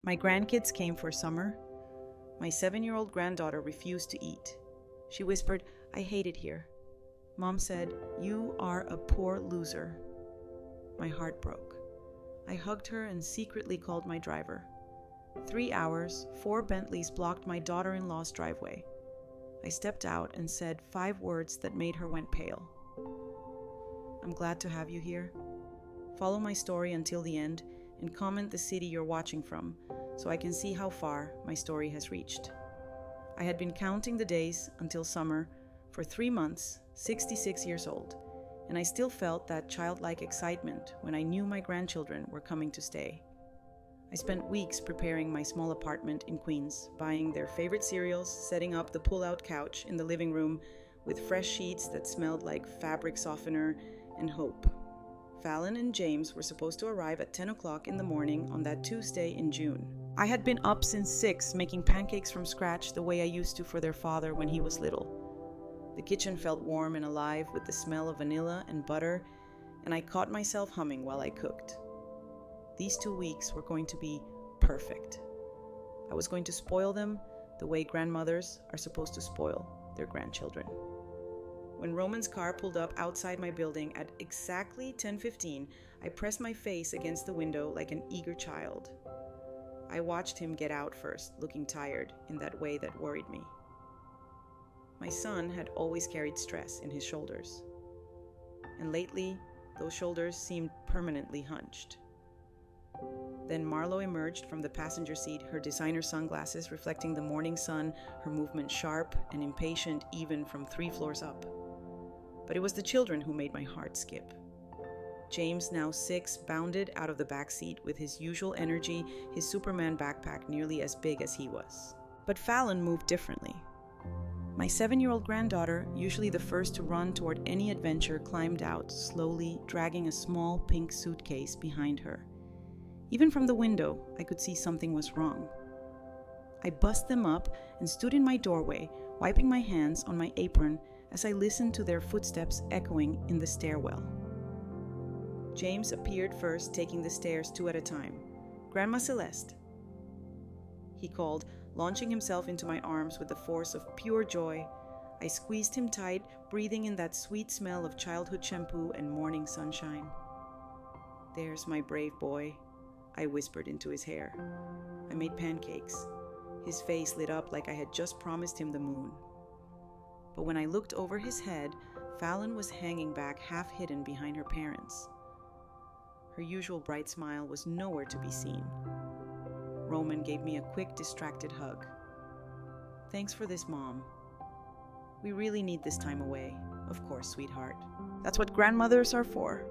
My grandkids came for summer. My 7-year-old granddaughter refused to eat. She whispered, "I hate it here." Mom said, "You are a poor loser." My heart broke. I hugged her and secretly called my driver. 3 hours, 4 Bentleys blocked my daughter-in-law's driveway. I stepped out and said 5 words that made her went pale. "I'm glad to have you here. Follow my story until the end and comment the city you're watching from so I can see how far my story has reached." I had been counting the days until summer for 3 months, 66 years old, and I still felt that childlike excitement when I knew my grandchildren were coming to stay. I spent weeks preparing my small apartment in Queens, buying their favorite cereals, setting up the pull-out couch in the living room with fresh sheets that smelled like fabric softener and hope. Fallon and James were supposed to arrive at 10 o'clock in the morning on that Tuesday in June. I had been up since 6 making pancakes from scratch the way I used to for their father when he was little. The kitchen felt warm and alive with the smell of vanilla and butter, and I caught myself humming while I cooked. These 2 weeks were going to be perfect. I was going to spoil them the way grandmothers are supposed to spoil their grandchildren. When Roman's car pulled up outside my building at exactly 10:15, I pressed my face against the window like an eager child. I watched him get out first, looking tired in that way that worried me. My son had always carried stress in his shoulders, and lately, those shoulders seemed permanently hunched. Then Marlo emerged from the passenger seat, her designer sunglasses reflecting the morning sun, her movement sharp and impatient even from 3 floors up. But it was the children who made my heart skip. James, now 6, bounded out of the back seat with his usual energy, his Superman backpack nearly as big as he was. But Fallon moved differently. My 7-year-old granddaughter, usually the first to run toward any adventure, climbed out, slowly dragging a small pink suitcase behind her. Even from the window, I could see something was wrong. I bussed them up and stood in my doorway, wiping my hands on my apron as I listened to their footsteps echoing in the stairwell. James appeared first, taking the stairs 2 at a time. "Grandma Celeste," he called, launching himself into my arms with the force of pure joy. I squeezed him tight, breathing in that sweet smell of childhood shampoo and morning sunshine. "There's my brave boy," I whispered into his hair. I made pancakes. His face lit up like I had just promised him the moon. But when I looked over his head, Fallon was hanging back half-hidden behind her parents. Her usual bright smile was nowhere to be seen. Roman gave me a quick, distracted hug. "Thanks for this, Mom. We really need this time away." "Of course, sweetheart. That's what grandmothers are for."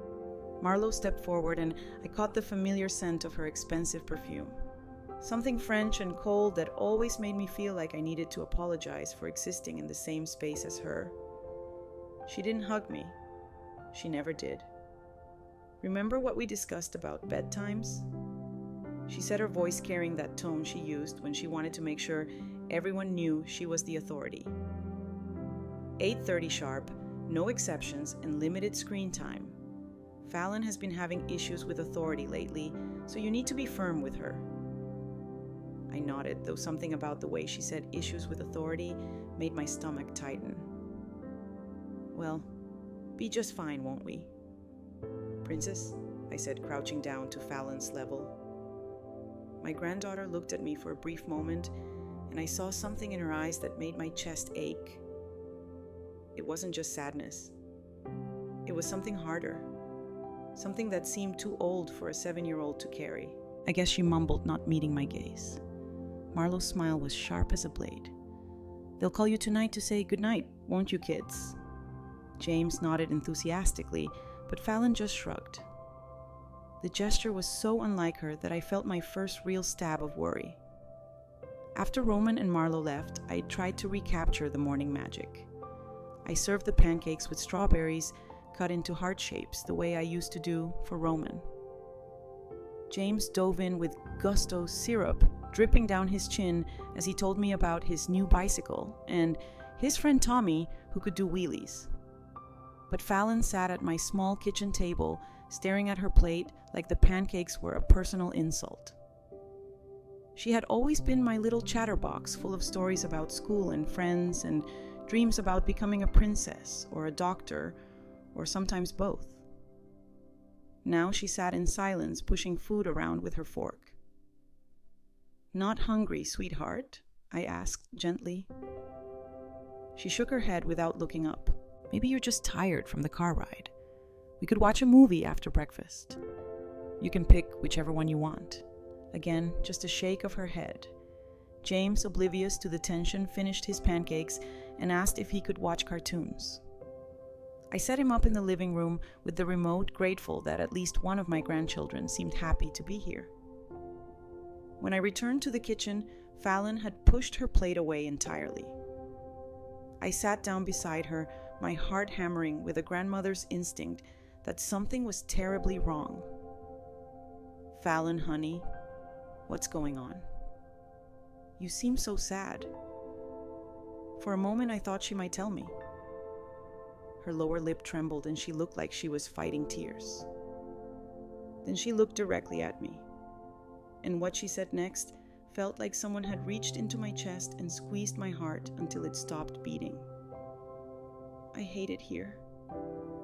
Marlo stepped forward and I caught the familiar scent of her expensive perfume. Something French and cold that always made me feel like I needed to apologize for existing in the same space as her. She didn't hug me. She never did. "Remember what we discussed about bedtimes?" She said, her voice carrying that tone she used when she wanted to make sure everyone knew she was the authority. 8:30 sharp, no exceptions, and limited screen time. Fallon has been having issues with authority lately, so you need to be firm with her. I nodded, though something about the way she said issues with authority made my stomach tighten. "Well, be just fine, won't we?" "Princess," I said, crouching down to Fallon's level. My granddaughter looked at me for a brief moment, and I saw something in her eyes that made my chest ache. It wasn't just sadness. It was something harder. Something that seemed too old for a 7-year-old to carry. I guess she mumbled, not meeting my gaze. Marlo's smile was sharp as a blade. "They'll call you tonight to say goodnight, won't you, kids?" James nodded enthusiastically, but Fallon just shrugged. The gesture was so unlike her that I felt my first real stab of worry. After Roman and Marlo left, I tried to recapture the morning magic. I served the pancakes with strawberries cut into heart shapes the way I used to do for Roman. James dove in with gusto, syrup dripping down his chin as he told me about his new bicycle and his friend Tommy who could do wheelies. But Fallon sat at my small kitchen table, staring at her plate like the pancakes were a personal insult. She had always been my little chatterbox, full of stories about school and friends and dreams about becoming a princess or a doctor, or sometimes both. Now she sat in silence, pushing food around with her fork. "Not hungry, sweetheart?" I asked gently. She shook her head without looking up. "Maybe you're just tired from the car ride. We could watch a movie after breakfast. You can pick whichever one you want." Again, just a shake of her head. James, oblivious to the tension, finished his pancakes and asked if he could watch cartoons. I set him up in the living room with the remote, grateful that at least one of my grandchildren seemed happy to be here. When I returned to the kitchen, Fallon had pushed her plate away entirely. I sat down beside her, my heart hammering with a grandmother's instinct that something was terribly wrong. "Fallon, honey, what's going on? You seem so sad." For a moment, I thought she might tell me. Her lower lip trembled and she looked like she was fighting tears. Then she looked directly at me, and what she said next felt like someone had reached into my chest and squeezed my heart until it stopped beating. "I hate it here,"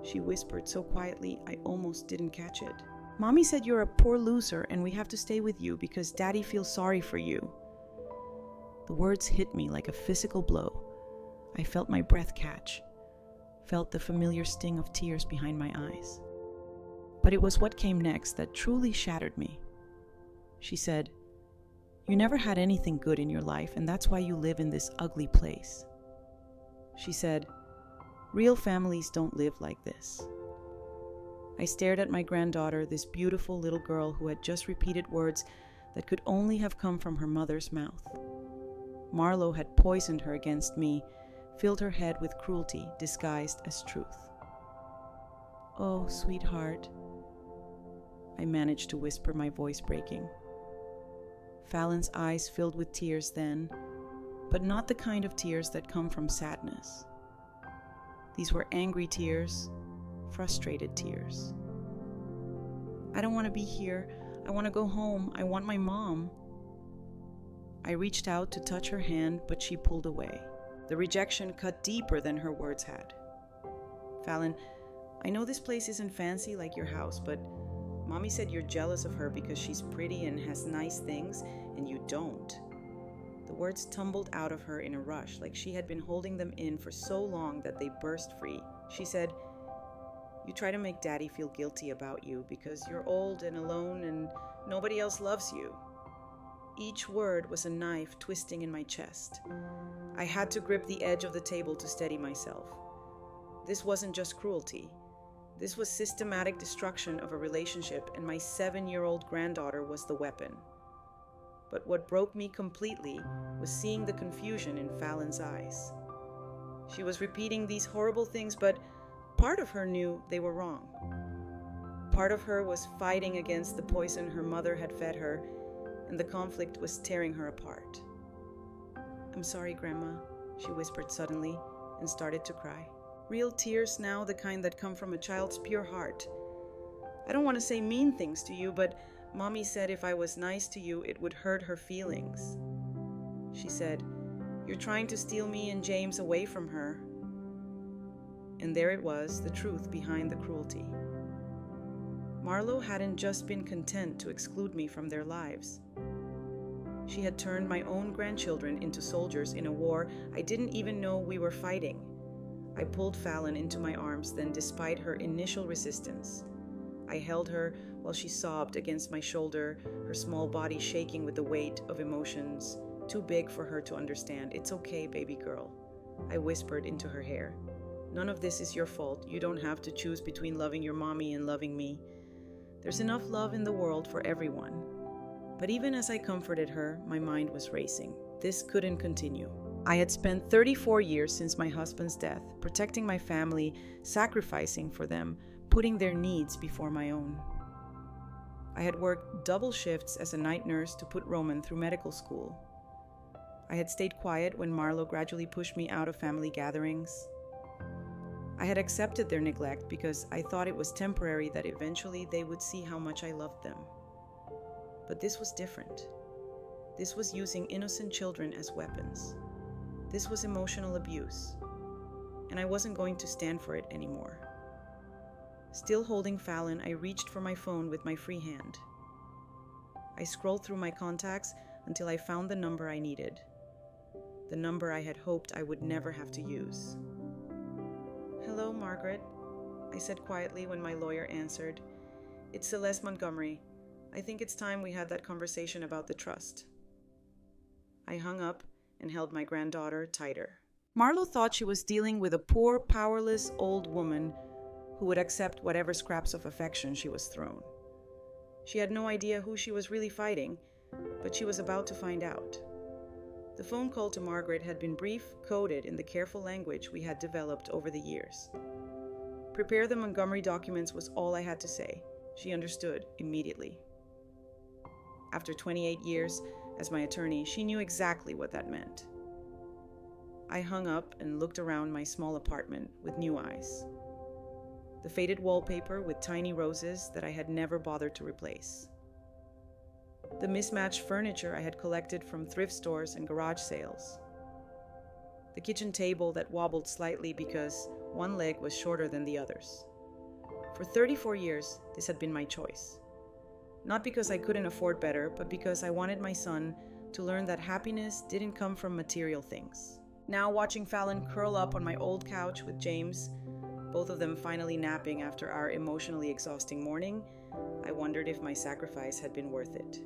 she whispered so quietly I almost didn't catch it. "Mommy said you're a poor loser and we have to stay with you because Daddy feels sorry for you." The words hit me like a physical blow. I felt my breath catch, felt the familiar sting of tears behind my eyes. But it was what came next that truly shattered me. She said, "You never had anything good in your life, and that's why you live in this ugly place." She said, "Real families don't live like this." I stared at my granddaughter, this beautiful little girl who had just repeated words that could only have come from her mother's mouth. Marlowe had poisoned her against me, filled her head with cruelty disguised as truth. "Oh, sweetheart," I managed to whisper, my voice breaking. Fallon's eyes filled with tears then, but not the kind of tears that come from sadness. These were angry tears, frustrated tears. "I don't want to be here. I want to go home. I want my mom." I reached out to touch her hand, but she pulled away. The rejection cut deeper than her words had. "Fallon, I know this place isn't fancy like your house, but Mommy said you're jealous of her because she's pretty and has nice things, and you don't." The words tumbled out of her in a rush, like she had been holding them in for so long that they burst free. She said, "You try to make Daddy feel guilty about you because you're old and alone and nobody else loves you." Each word was a knife twisting in my chest. I had to grip the edge of the table to steady myself. This wasn't just cruelty. This was systematic destruction of a relationship, and my 7-year-old granddaughter was the weapon. But what broke me completely was seeing the confusion in Fallon's eyes. She was repeating these horrible things, but part of her knew they were wrong. Part of her was fighting against the poison her mother had fed her, and the conflict was tearing her apart. "I'm sorry, Grandma," she whispered suddenly and started to cry. Real tears now, the kind that come from a child's pure heart. "I don't want to say mean things to you, but Mommy said if I was nice to you, it would hurt her feelings." She said, "You're trying to steal me and James away from her." And there it was, the truth behind the cruelty. Marlowe hadn't just been content to exclude me from their lives. She had turned my own grandchildren into soldiers in a war I didn't even know we were fighting. I pulled Fallon into my arms, then despite her initial resistance, I held her while she sobbed against my shoulder, her small body shaking with the weight of emotions too big for her to understand. "It's okay, baby girl," I whispered into her hair. "None of this is your fault. You don't have to choose between loving your mommy and loving me. There's enough love in the world for everyone." But even as I comforted her, my mind was racing. This couldn't continue. I had spent 34 years since my husband's death, protecting my family, sacrificing for them, putting their needs before my own. I had worked double shifts as a night nurse to put Roman through medical school. I had stayed quiet when Marlowe gradually pushed me out of family gatherings. I had accepted their neglect because I thought it was temporary, that eventually they would see how much I loved them. But this was different. This was using innocent children as weapons. This was emotional abuse, and I wasn't going to stand for it anymore. Still holding Fallon, I reached for my phone with my free hand. I scrolled through my contacts until I found the number I needed. The number I had hoped I would never have to use. "Hello, Margaret," I said quietly when my lawyer answered. "It's Celeste Montgomery. I think it's time we had that conversation about the trust." I hung up and held my granddaughter tighter. Marlo thought she was dealing with a poor, powerless old woman who would accept whatever scraps of affection she was thrown. She had no idea who she was really fighting, but she was about to find out. The phone call to Margaret had been brief, coded in the careful language we had developed over the years. Prepare the Montgomery documents was all I had to say. She understood immediately. After 28 years as my attorney, she knew exactly what that meant. I hung up and looked around my small apartment with new eyes. The faded wallpaper with tiny roses that I had never bothered to replace. The mismatched furniture I had collected from thrift stores and garage sales. The kitchen table that wobbled slightly because one leg was shorter than the others. For 34 years, this had been my choice. Not because I couldn't afford better, but because I wanted my son to learn that happiness didn't come from material things. Now, watching Fallon curl up on my old couch with James, both of them finally napping after our emotionally exhausting morning, I wondered if my sacrifice had been worth it.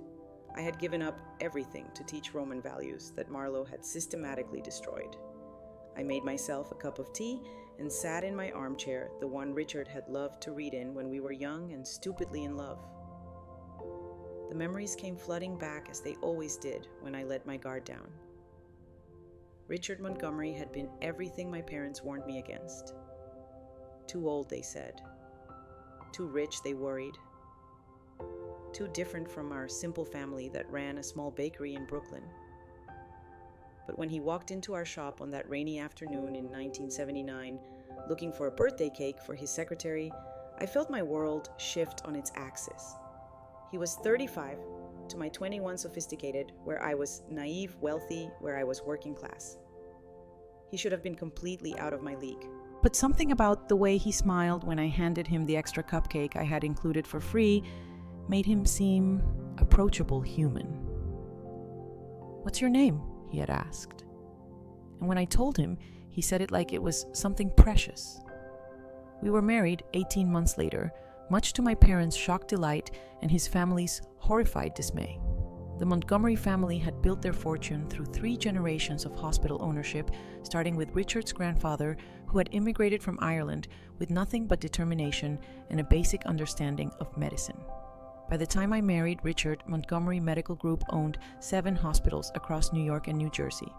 I had given up everything to teach Roman values that Marlo had systematically destroyed. I made myself a cup of tea and sat in my armchair, the one Richard had loved to read in when we were young and stupidly in love. The memories came flooding back as they always did when I let my guard down. Richard Montgomery had been everything my parents warned me against. Too old, they said. Too rich, they worried. Too different from our simple family that ran a small bakery in Brooklyn. But when he walked into our shop on that rainy afternoon in 1979, looking for a birthday cake for his secretary, I felt my world shift on its axis. He was 35 to my 21 sophisticated, where I was naive, wealthy, where I was working class. He should have been completely out of my league. But something about the way he smiled when I handed him the extra cupcake I had included for free made him seem approachable human. "What's your name?" he had asked. And when I told him, he said it like it was something precious. We were married 18 months later, much to my parents' shocked delight and his family's horrified dismay. The Montgomery family had built their fortune through 3 generations of hospital ownership, starting with Richard's grandfather, who had immigrated from Ireland with nothing but determination and a basic understanding of medicine. By the time I married Richard, Montgomery Medical Group owned 7 hospitals across New York and New Jersey.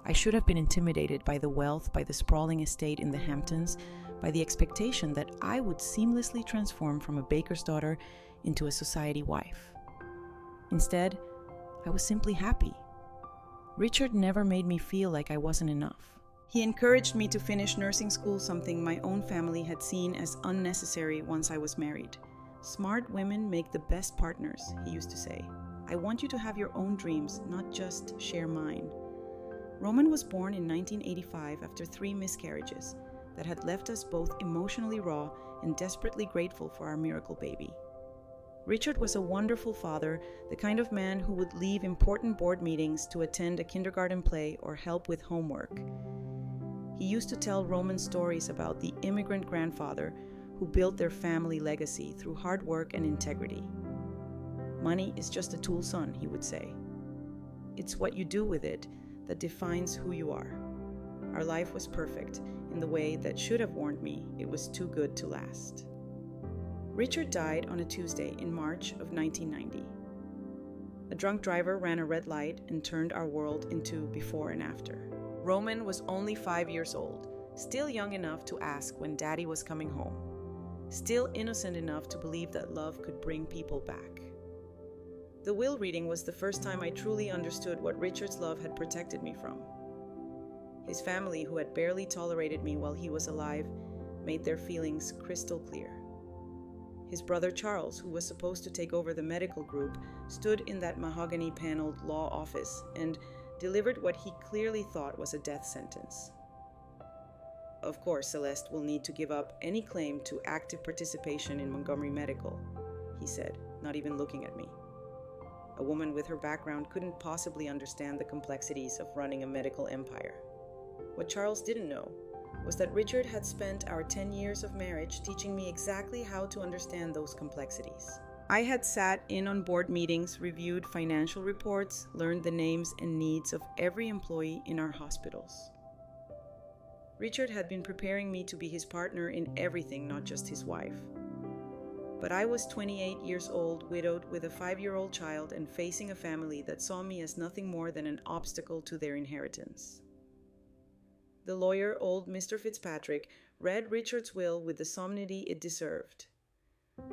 I should have been intimidated by the wealth, by the sprawling estate in the Hamptons, by the expectation that I would seamlessly transform from a baker's daughter into a society wife. Instead, I was simply happy. Richard never made me feel like I wasn't enough. He encouraged me to finish nursing school, something my own family had seen as unnecessary once I was married. "Smart women make the best partners," he used to say. "I want you to have your own dreams, not just share mine." Roman was born in 1985 after 3 miscarriages that had left us both emotionally raw and desperately grateful for our miracle baby. Richard was a wonderful father, the kind of man who would leave important board meetings to attend a kindergarten play or help with homework. He used to tell Roman stories about the immigrant grandfather who built their family legacy through hard work and integrity. "Money is just a tool, son," he would say. "It's what you do with it that defines who you are." Our life was perfect in the way that should have warned me it was too good to last. Richard died on a Tuesday in March of 1990. A drunk driver ran a red light and turned our world into before and after. Roman was only 5 years old, still young enough to ask when Daddy was coming home, still innocent enough to believe that love could bring people back. The will reading was the first time I truly understood what Richard's love had protected me from. His family, who had barely tolerated me while he was alive, made their feelings crystal clear. His brother Charles, who was supposed to take over the medical group, stood in that mahogany-paneled law office and delivered what he clearly thought was a death sentence. Of course, Celeste will need to give up any claim to active participation in Montgomery Medical, he said, not even looking at me. A woman with her background couldn't possibly understand the complexities of running a medical empire. What Charles didn't know was that Richard had spent our 10 years of marriage teaching me exactly how to understand those complexities. I had sat in on board meetings, reviewed financial reports, learned the names and needs of every employee in our hospitals. Richard had been preparing me to be his partner in everything, not just his wife. But I was 28 years old, widowed with a 5-year-old child, and facing a family that saw me as nothing more than an obstacle to their inheritance. The lawyer, old Mr. Fitzpatrick, read Richard's will with the solemnity it deserved.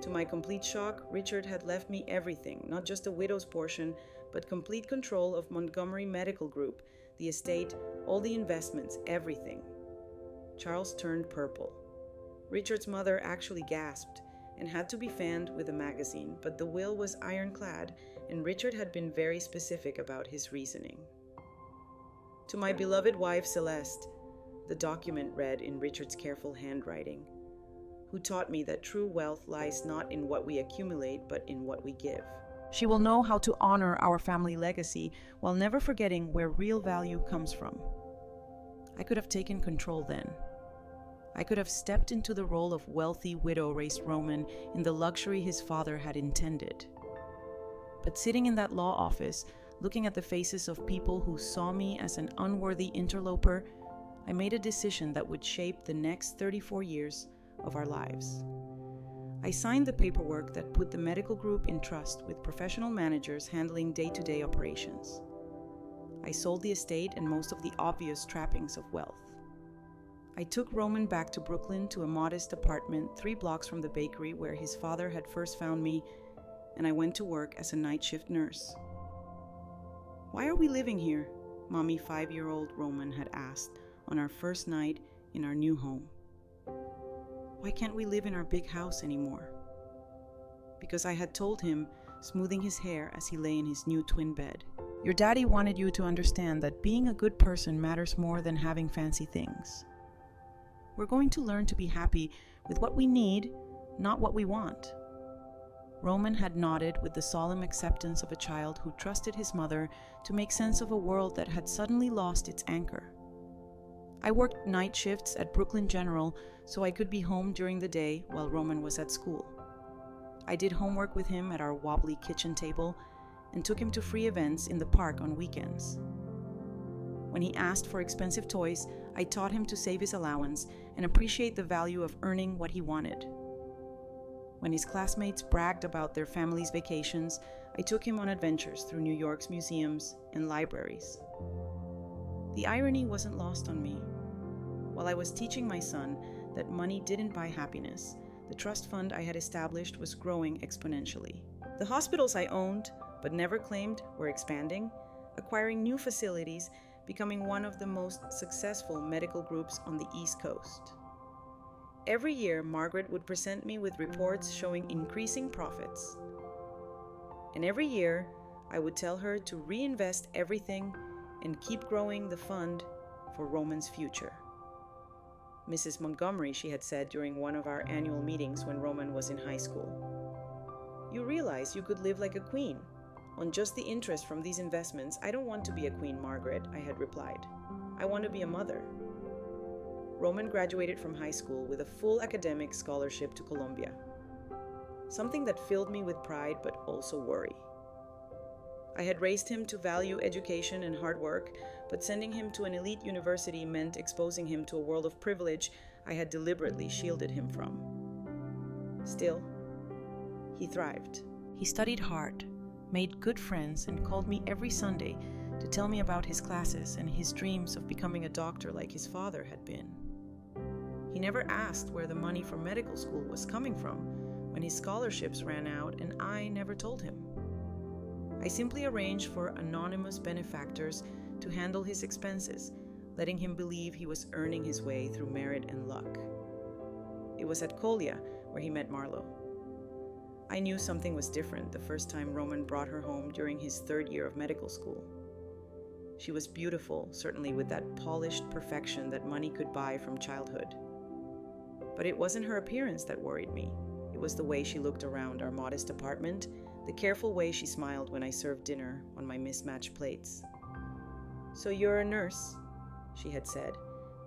To my complete shock, Richard had left me everything, not just a widow's portion, but complete control of Montgomery Medical Group, the estate, all the investments, everything. Charles turned purple. Richard's mother actually gasped and had to be fanned with a magazine, but the will was ironclad, and Richard had been very specific about his reasoning. To my beloved wife, Celeste, the document read in Richard's careful handwriting, who taught me that true wealth lies not in what we accumulate, but in what we give. She will know how to honor our family legacy while never forgetting where real value comes from. I could have taken control then. I could have stepped into the role of wealthy widow-raised Roman in the luxury his father had intended. But sitting in that law office, looking at the faces of people who saw me as an unworthy interloper, I made a decision that would shape the next 34 years of our lives. I signed the paperwork that put the medical group in trust with professional managers handling day-to-day operations. I sold the estate and most of the obvious trappings of wealth. I took Roman back to Brooklyn to a modest apartment 3 blocks from the bakery where his father had first found me, and I went to work as a night shift nurse. "Why are we living here?" Mommy 5-year-old Roman had asked on our first night in our new home. "Why can't we live in our big house anymore?" Because I had told him, smoothing his hair as he lay in his new twin bed, "Your daddy wanted you to understand that being a good person matters more than having fancy things. We're going to learn to be happy with what we need, not what we want." Roman had nodded with the solemn acceptance of a child who trusted his mother to make sense of a world that had suddenly lost its anchor. I worked night shifts at Brooklyn General so I could be home during the day while Roman was at school. I did homework with him at our wobbly kitchen table and took him to free events in the park on weekends. When he asked for expensive toys, I taught him to save his allowance and appreciate the value of earning what he wanted. When his classmates bragged about their family's vacations, I took him on adventures through New York's museums and libraries. The irony wasn't lost on me. While I was teaching my son that money didn't buy happiness, the trust fund I had established was growing exponentially. The hospitals I owned, but never claimed, were expanding, acquiring new facilities, becoming one of the most successful medical groups on the East Coast. Every year, Margaret would present me with reports showing increasing profits. And every year, I would tell her to reinvest everything and keep growing the fund for Roman's future. "Mrs. Montgomery," she had said during one of our annual meetings when Roman was in high school, "you realize you could live like a queen. On just the interest from these investments, I don't want to be a queen, Margaret," I had replied. "I want to be a mother." Roman graduated from high school with a full academic scholarship to Columbia, something that filled me with pride but also worry. I had raised him to value education and hard work, but sending him to an elite university meant exposing him to a world of privilege I had deliberately shielded him from. Still, he thrived. He studied hard, made good friends, and called me every Sunday to tell me about his classes and his dreams of becoming a doctor like his father had been. He never asked where the money for medical school was coming from when his scholarships ran out, and I never told him. I simply arranged for anonymous benefactors to handle his expenses, letting him believe he was earning his way through merit and luck. It was at Collier where he met Marlo. I knew something was different the first time Roman brought her home during his 3rd year of medical school. She was beautiful, certainly with that polished perfection that money could buy from childhood. But it wasn't her appearance that worried me. It was the way she looked around our modest apartment, the careful way she smiled when I served dinner on my mismatched plates. "So you're a nurse," she had said,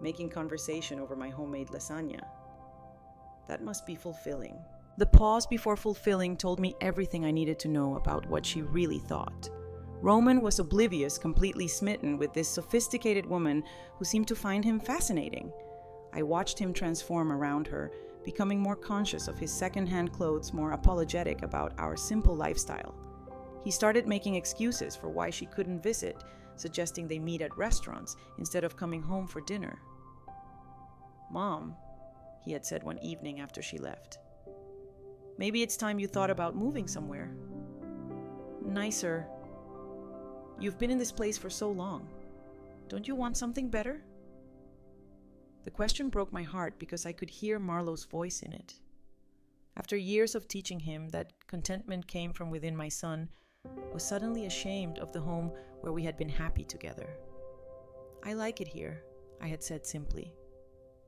making conversation over my homemade lasagna. That must be fulfilling. The pause before fulfilling told me everything I needed to know about what she really thought. Roman was oblivious, completely smitten with this sophisticated woman who seemed to find him fascinating. I watched him transform around her, becoming more conscious of his second-hand clothes, more apologetic about our simple lifestyle. He started making excuses for why she couldn't visit, suggesting they meet at restaurants instead of coming home for dinner. "Mom," he had said one evening after she left, "maybe it's time you thought about moving somewhere. Nicer. You've been in this place for so long. Don't you want something better?" The question broke my heart because I could hear Marlowe's voice in it. After years of teaching him that contentment came from within, my son was suddenly ashamed of the home where we had been happy together. "I like it here," I had said simply.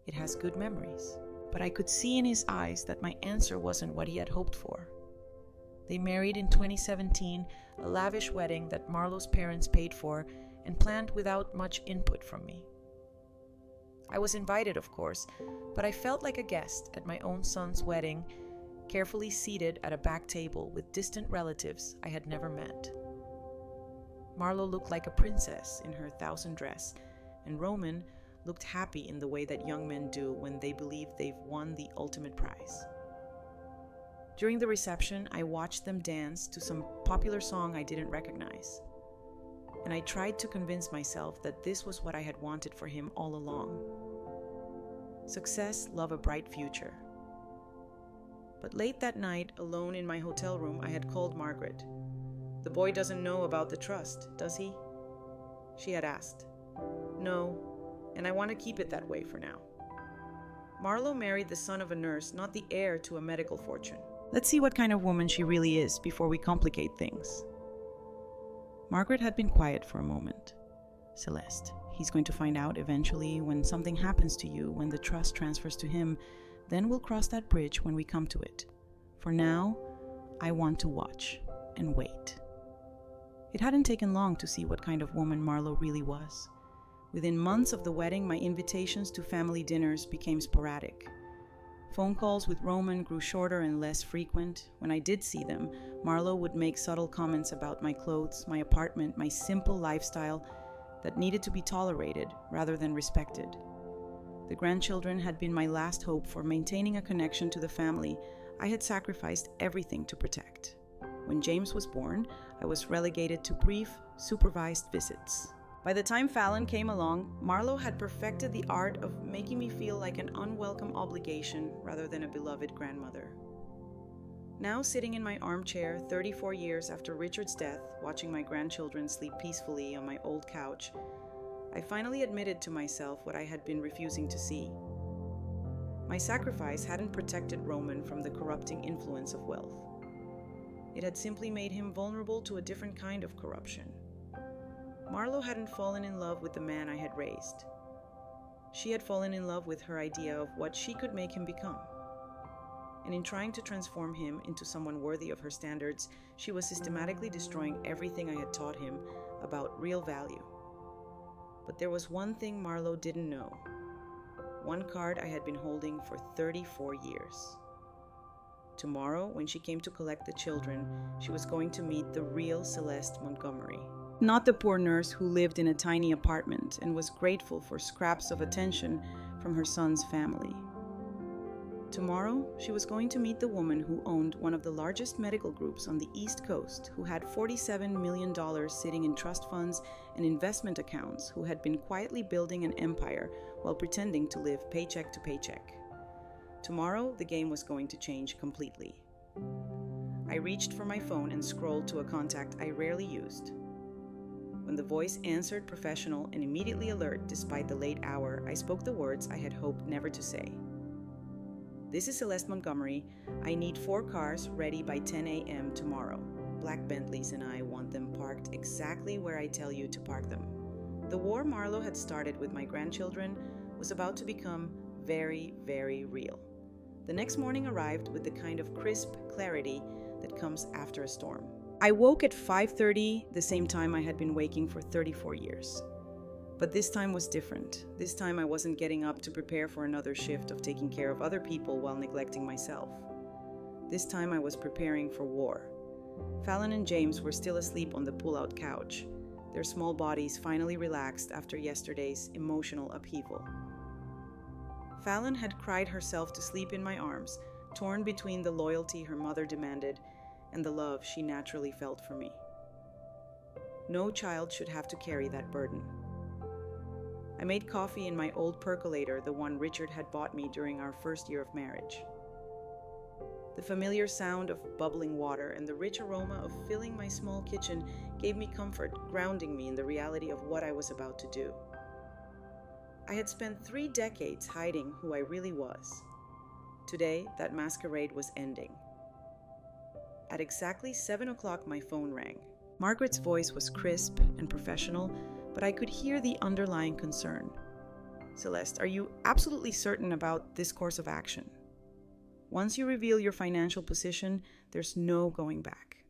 "It has good memories." But I could see in his eyes that my answer wasn't what he had hoped for. They married in 2017, a lavish wedding that Marlowe's parents paid for and planned without much input from me. I was invited, of course, but I felt like a guest at my own son's wedding, carefully seated at a back table with distant relatives I had never met. Marlowe looked like a princess in her 1000 dress, and Roman looked happy in the way that young men do when they believe they've won the ultimate prize. During the reception, I watched them dance to some popular song I didn't recognize, and I tried to convince myself that this was what I had wanted for him all along. Success, love, a bright future. But late that night, alone in my hotel room, I had called Margaret. "The boy doesn't know about the trust, does he?" she had asked. "No, and I want to keep it that way for now. Marlowe married the son of a nurse, not the heir to a medical fortune. Let's see what kind of woman she really is before we complicate things." Margaret had been quiet for a moment. "Celeste, he's going to find out eventually when something happens to you, when the trust transfers to him. Then we'll cross that bridge when we come to it. For now, I want to watch and wait." It hadn't taken long to see what kind of woman Marlowe really was. Within months of the wedding, my invitations to family dinners became sporadic. Phone calls with Roman grew shorter and less frequent. When I did see them, Marlowe would make subtle comments about my clothes, my apartment, my simple lifestyle that needed to be tolerated rather than respected. The grandchildren had been my last hope for maintaining a connection to the family I had sacrificed everything to protect. When James was born, I was relegated to brief, supervised visits. By the time Fallon came along, Marlowe had perfected the art of making me feel like an unwelcome obligation rather than a beloved grandmother. Now sitting in my armchair 34 years after Richard's death, watching my grandchildren sleep peacefully on my old couch, I finally admitted to myself what I had been refusing to see. My sacrifice hadn't protected Roman from the corrupting influence of wealth. It had simply made him vulnerable to a different kind of corruption. Marlowe hadn't fallen in love with the man I had raised. She had fallen in love with her idea of what she could make him become. And in trying to transform him into someone worthy of her standards, she was systematically destroying everything I had taught him about real value. But there was one thing Marlowe didn't know. One card I had been holding for 34 years. Tomorrow, when she came to collect the children, she was going to meet the real Celeste Montgomery. Not the poor nurse who lived in a tiny apartment and was grateful for scraps of attention from her son's family. Tomorrow, she was going to meet the woman who owned one of the largest medical groups on the East Coast, who had $47 million sitting in trust funds and investment accounts, who had been quietly building an empire while pretending to live paycheck to paycheck. Tomorrow, the game was going to change completely. I reached for my phone and scrolled to a contact I rarely used. When the voice answered professional and immediately alert despite the late hour, I spoke the words I had hoped never to say. This is Celeste Montgomery. I need 4 cars ready by 10 a.m. tomorrow. Black Bentleys and I want them parked exactly where I tell you to park them. The war Marlo had started with my grandchildren was about to become very, very real. The next morning arrived with the kind of crisp clarity that comes after a storm. I woke at 5:30, the same time I had been waking for 34 years. But this time was different. This time I wasn't getting up to prepare for another shift of taking care of other people while neglecting myself. This time I was preparing for war. Fallon and James were still asleep on the pull-out couch, their small bodies finally relaxed after yesterday's emotional upheaval. Fallon had cried herself to sleep in my arms, torn between the loyalty her mother demanded and the love she naturally felt for me. No child should have to carry that burden. I made coffee in my old percolator, the one Richard had bought me during our first year of marriage. The familiar sound of bubbling water and the rich aroma of filling my small kitchen gave me comfort, grounding me in the reality of what I was about to do. I had spent 3 decades hiding who I really was. Today, that masquerade was ending. At exactly 7 o'clock, my phone rang. Margaret's voice was crisp and professional, but I could hear the underlying concern. Celeste, are you absolutely certain about this course of action? Once you reveal your financial position, there's no going back.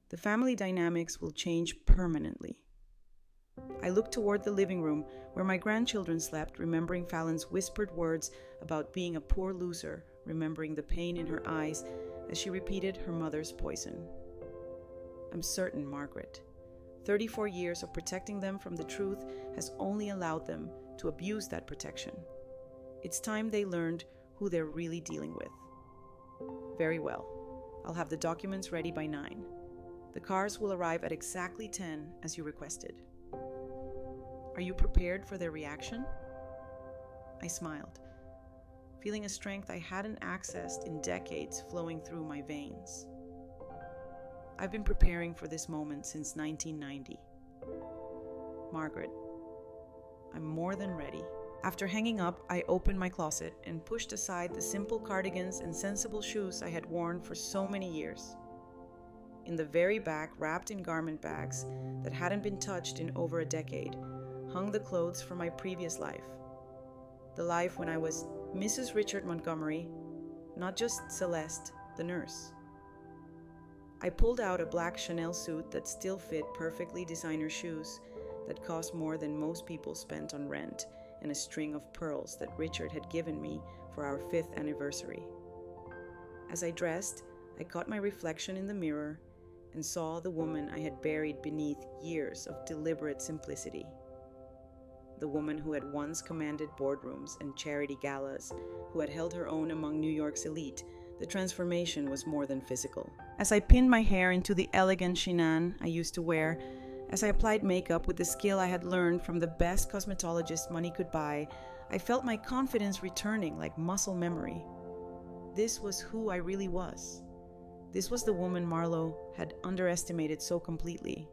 The family dynamics will change permanently. I looked toward the living room where my grandchildren slept, remembering Fallon's whispered words about being a poor loser, remembering the pain in her eyes as she repeated her mother's poison. I'm certain, Margaret. 34 years of protecting them from the truth has only allowed them to abuse that protection. It's time they learned who they're really dealing with. Very well. I'll have the documents ready by 9. The cars will arrive at exactly 10 as you requested. Are you prepared for their reaction? I smiled, feeling a strength I hadn't accessed in decades flowing through my veins. I've been preparing for this moment since 1990. Margaret, I'm more than ready. After hanging up, I opened my closet and pushed aside the simple cardigans and sensible shoes I had worn for so many years. In the very back, wrapped in garment bags that hadn't been touched in over a decade, hung the clothes from my previous life. The life when I was Mrs. Richard Montgomery, not just Celeste, the nurse. I pulled out a black Chanel suit that still fit perfectly designer shoes that cost more than most people spent on rent, and a string of pearls that Richard had given me for our 5th anniversary. As I dressed, I caught my reflection in the mirror and saw the woman I had buried beneath years of deliberate simplicity. The woman who had once commanded boardrooms and charity galas, who had held her own among New York's elite. The transformation was more than physical. As I pinned my hair into the elegant chignon I used to wear, as I applied makeup with the skill I had learned from the best cosmetologist money could buy, I felt my confidence returning like muscle memory. This was who I really was. This was the woman Marlo had underestimated so completely.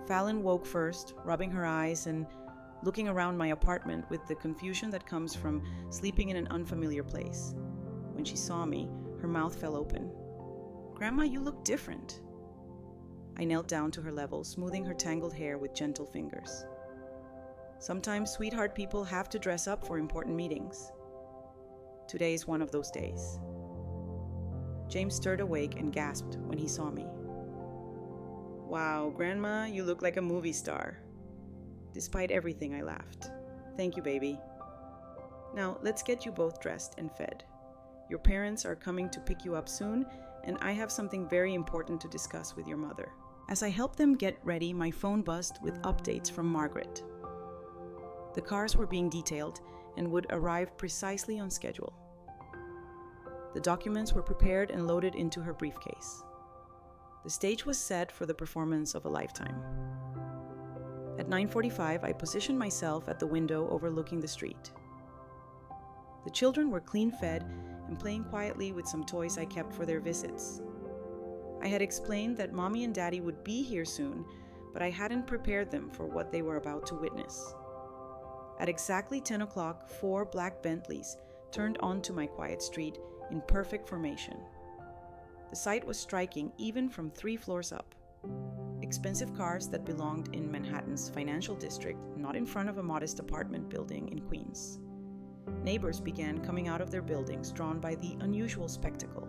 Fallon woke first, rubbing her eyes and looking around my apartment with the confusion that comes from sleeping in an unfamiliar place. When she saw me, her mouth fell open. "Grandma, you look different." I knelt down to her level, smoothing her tangled hair with gentle fingers. Sometimes sweetheart people have to dress up for important meetings. Today is one of those days. James stirred awake and gasped when he saw me. "Wow, Grandma, you look like a movie star." Despite everything, I laughed. "Thank you, baby. Now, let's get you both dressed and fed. Your parents are coming to pick you up soon, and I have something very important to discuss with your mother." As I helped them get ready, my phone buzzed with updates from Margaret. The cars were being detailed and would arrive precisely on schedule. The documents were prepared and loaded into her briefcase. The stage was set for the performance of a lifetime. At 9:45, I positioned myself at the window overlooking the street. The children were clean-fed and playing quietly with some toys I kept for their visits. I had explained that Mommy and Daddy would be here soon, but I hadn't prepared them for what they were about to witness. At exactly 10 o'clock, 4 black Bentleys turned onto my quiet street in perfect formation. The sight was striking even from 3 floors up. Expensive cars that belonged in Manhattan's financial district, not in front of a modest apartment building in Queens. Neighbors began coming out of their buildings, drawn by the unusual spectacle.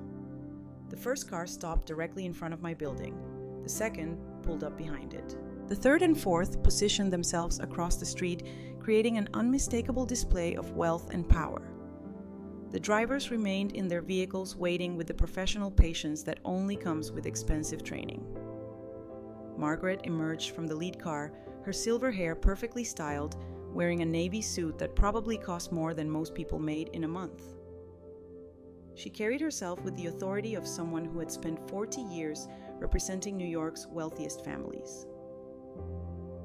The first car stopped directly in front of my building. The second pulled up behind it. The third and fourth positioned themselves across the street, creating an unmistakable display of wealth and power. The drivers remained in their vehicles, waiting with the professional patience that only comes with expensive training. Margaret emerged from the lead car, her silver hair perfectly styled, wearing a navy suit that probably cost more than most people made in a month. She carried herself with the authority of someone who had spent 40 years representing New York's wealthiest families.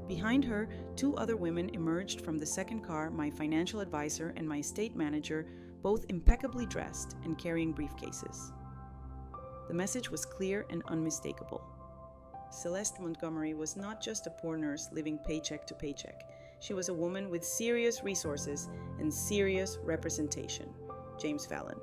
Behind her, 2 other women emerged from the second car, my financial advisor and my estate manager, both impeccably dressed and carrying briefcases. The message was clear and unmistakable. Celeste Montgomery was not just a poor nurse living paycheck to paycheck. She was a woman with serious resources and serious representation. James Fallon.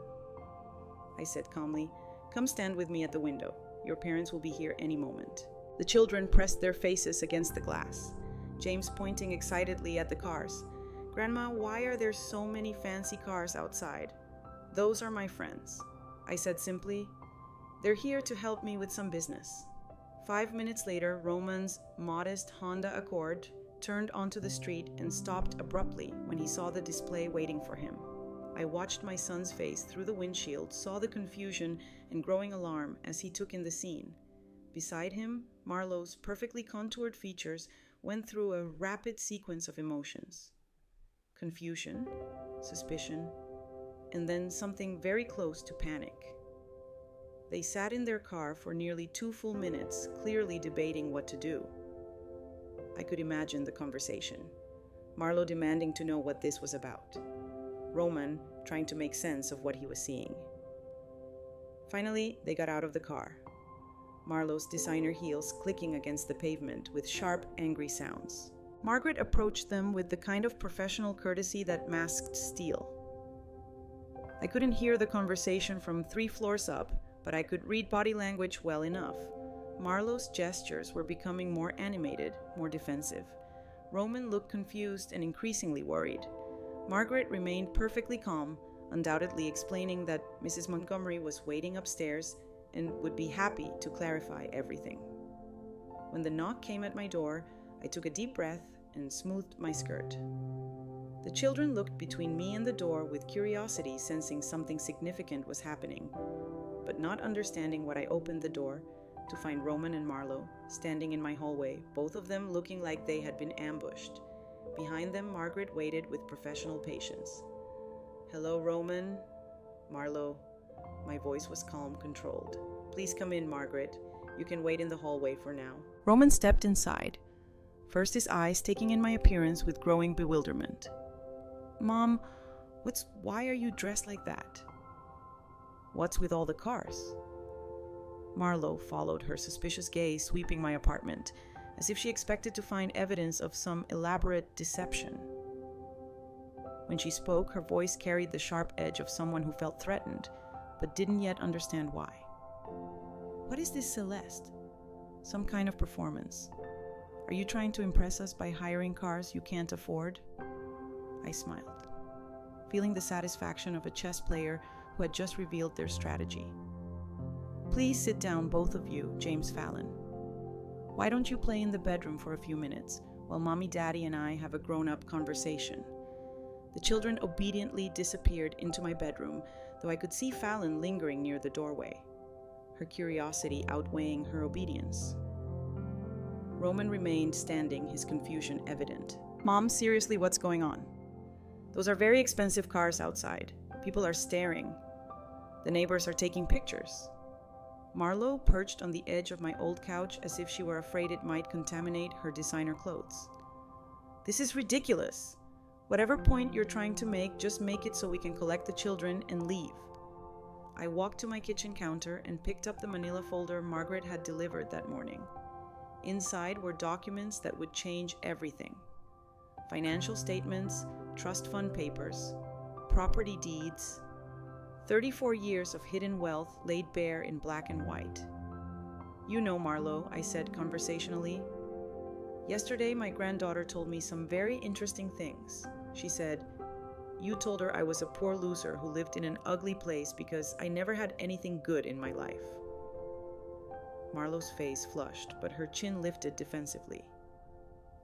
I said calmly, "Come stand with me at the window. Your parents will be here any moment." The children pressed their faces against the glass, James pointing excitedly at the cars. "Grandma, why are there so many fancy cars outside?" "Those are my friends," I said simply. "They're here to help me with some business." 5 minutes later, Roman's modest Honda Accord turned onto the street and stopped abruptly when he saw the display waiting for him. I watched my son's face through the windshield, saw the confusion and growing alarm as he took in the scene. Beside him, Marlowe's perfectly contoured features went through a rapid sequence of emotions. Confusion, suspicion, and then something very close to panic. They sat in their car for nearly 2 full minutes, clearly debating what to do. I could imagine the conversation. Marlowe demanding to know what this was about. Roman trying to make sense of what he was seeing. Finally, they got out of the car. Marlowe's designer heels clicking against the pavement with sharp, angry sounds. Margaret approached them with the kind of professional courtesy that masked steel. I couldn't hear the conversation from 3 floors up, but I could read body language well enough. Marlowe's gestures were becoming more animated, more defensive. Roman looked confused and increasingly worried. Margaret remained perfectly calm, undoubtedly explaining that Mrs. Montgomery was waiting upstairs and would be happy to clarify everything. When the knock came at my door, I took a deep breath and smoothed my skirt. The children looked between me and the door with curiosity, sensing something significant was happening, but not understanding what. I opened the door to find Roman and Marlowe standing in my hallway, both of them looking like they had been ambushed. Behind them, Margaret waited with professional patience. "Hello, Roman." "Marlowe." My voice was calm, controlled. "Please come in, Margaret. You can wait in the hallway for now." Roman stepped inside, first his eyes taking in my appearance with growing bewilderment. "Mom, why are you dressed like that?" "What's with all the cars?" Marlowe followed her suspicious gaze, sweeping my apartment, as if she expected to find evidence of some elaborate deception. When she spoke, her voice carried the sharp edge of someone who felt threatened, but didn't yet understand why. "What is this, Celeste? Some kind of performance? Are you trying to impress us by hiring cars you can't afford?" I smiled, feeling the satisfaction of a chess player who had just revealed their strategy. "Please sit down, both of you, James Fallon. Why don't you play in the bedroom for a few minutes while Mommy, Daddy, and I have a grown-up conversation?" The children obediently disappeared into my bedroom, though I could see Fallon lingering near the doorway, her curiosity outweighing her obedience. Roman remained standing, his confusion evident. "Mom, seriously, what's going on? Those are very expensive cars outside. People are staring. The neighbors are taking pictures." Marlowe perched on the edge of my old couch as if she were afraid it might contaminate her designer clothes. "This is ridiculous. Whatever point you're trying to make, just make it so we can collect the children and leave." I walked to my kitchen counter and picked up the manila folder Margaret had delivered that morning. Inside were documents that would change everything. Financial statements, trust fund papers. property deeds, 34 years of hidden wealth laid bare in black and white. You know, Marlo, I said conversationally. Yesterday, my granddaughter told me some very interesting things. She said, you told her I was a poor loser who lived in an ugly place because I never had anything good in my life. Marlo's face flushed, but her chin lifted defensively.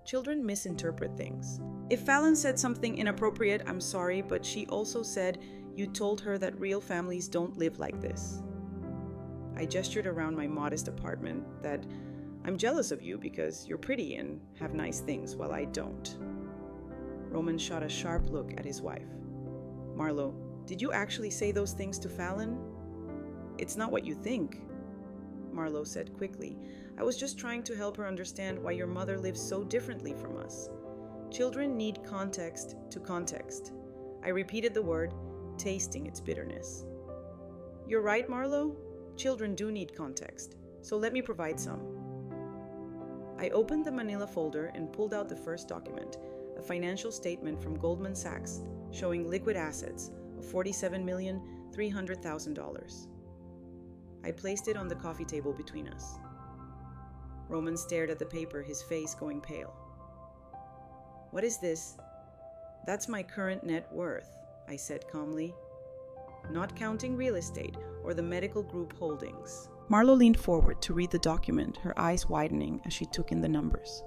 Children misinterpret things. If Fallon said something inappropriate, I'm sorry, but she also said you told her that real families don't live like this. I gestured around my modest apartment that I'm jealous of you because you're pretty and have nice things while I don't. Roman shot a sharp look at his wife. Marlo, did you actually say those things to Fallon? It's not what you think, Marlo said quickly. I was just trying to help her understand why your mother lives so differently from us. Children need context to context. I repeated the word, tasting its bitterness. You're right, Marlo. Children do need context, so let me provide some. I opened the manila folder and pulled out the first document, a financial statement from Goldman Sachs showing liquid assets of $47,300,000. I placed it on the coffee table between us. Roman stared at the paper, his face going pale. What is this? That's my current net worth, I said calmly. Not counting real estate or the medical group holdings. Marlo leaned forward to read the document, her eyes widening as she took in the numbers.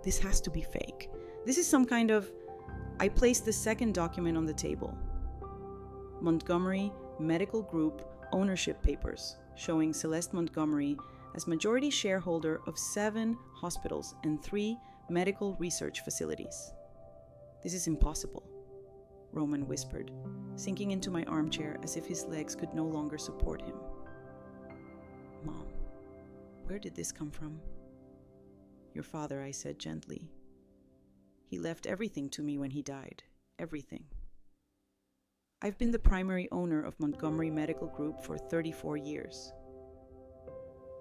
This has to be fake. This is some kind of... I placed the second document on the table. Montgomery Medical Group ownership papers showing Celeste Montgomery as majority shareholder of 7 hospitals and 3 medical research facilities. This is impossible, Roman whispered, sinking into my armchair as if his legs could no longer support him. Mom, where did this come from? Your father, I said gently. He left everything to me when he died. Everything. I've been the primary owner of Montgomery Medical Group for 34 years.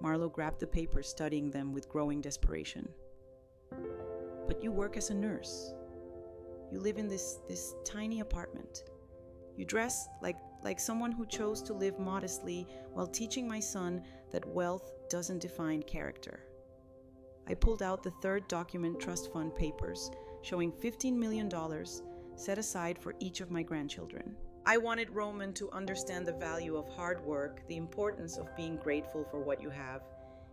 Marlo grabbed the papers, studying them with growing desperation. But you work as a nurse. You live in this tiny apartment. You dress like someone who chose to live modestly while teaching my son that wealth doesn't define character. I pulled out the third document trust fund papers showing $15 million set aside for each of my grandchildren. I wanted Roman to understand the value of hard work, the importance of being grateful for what you have,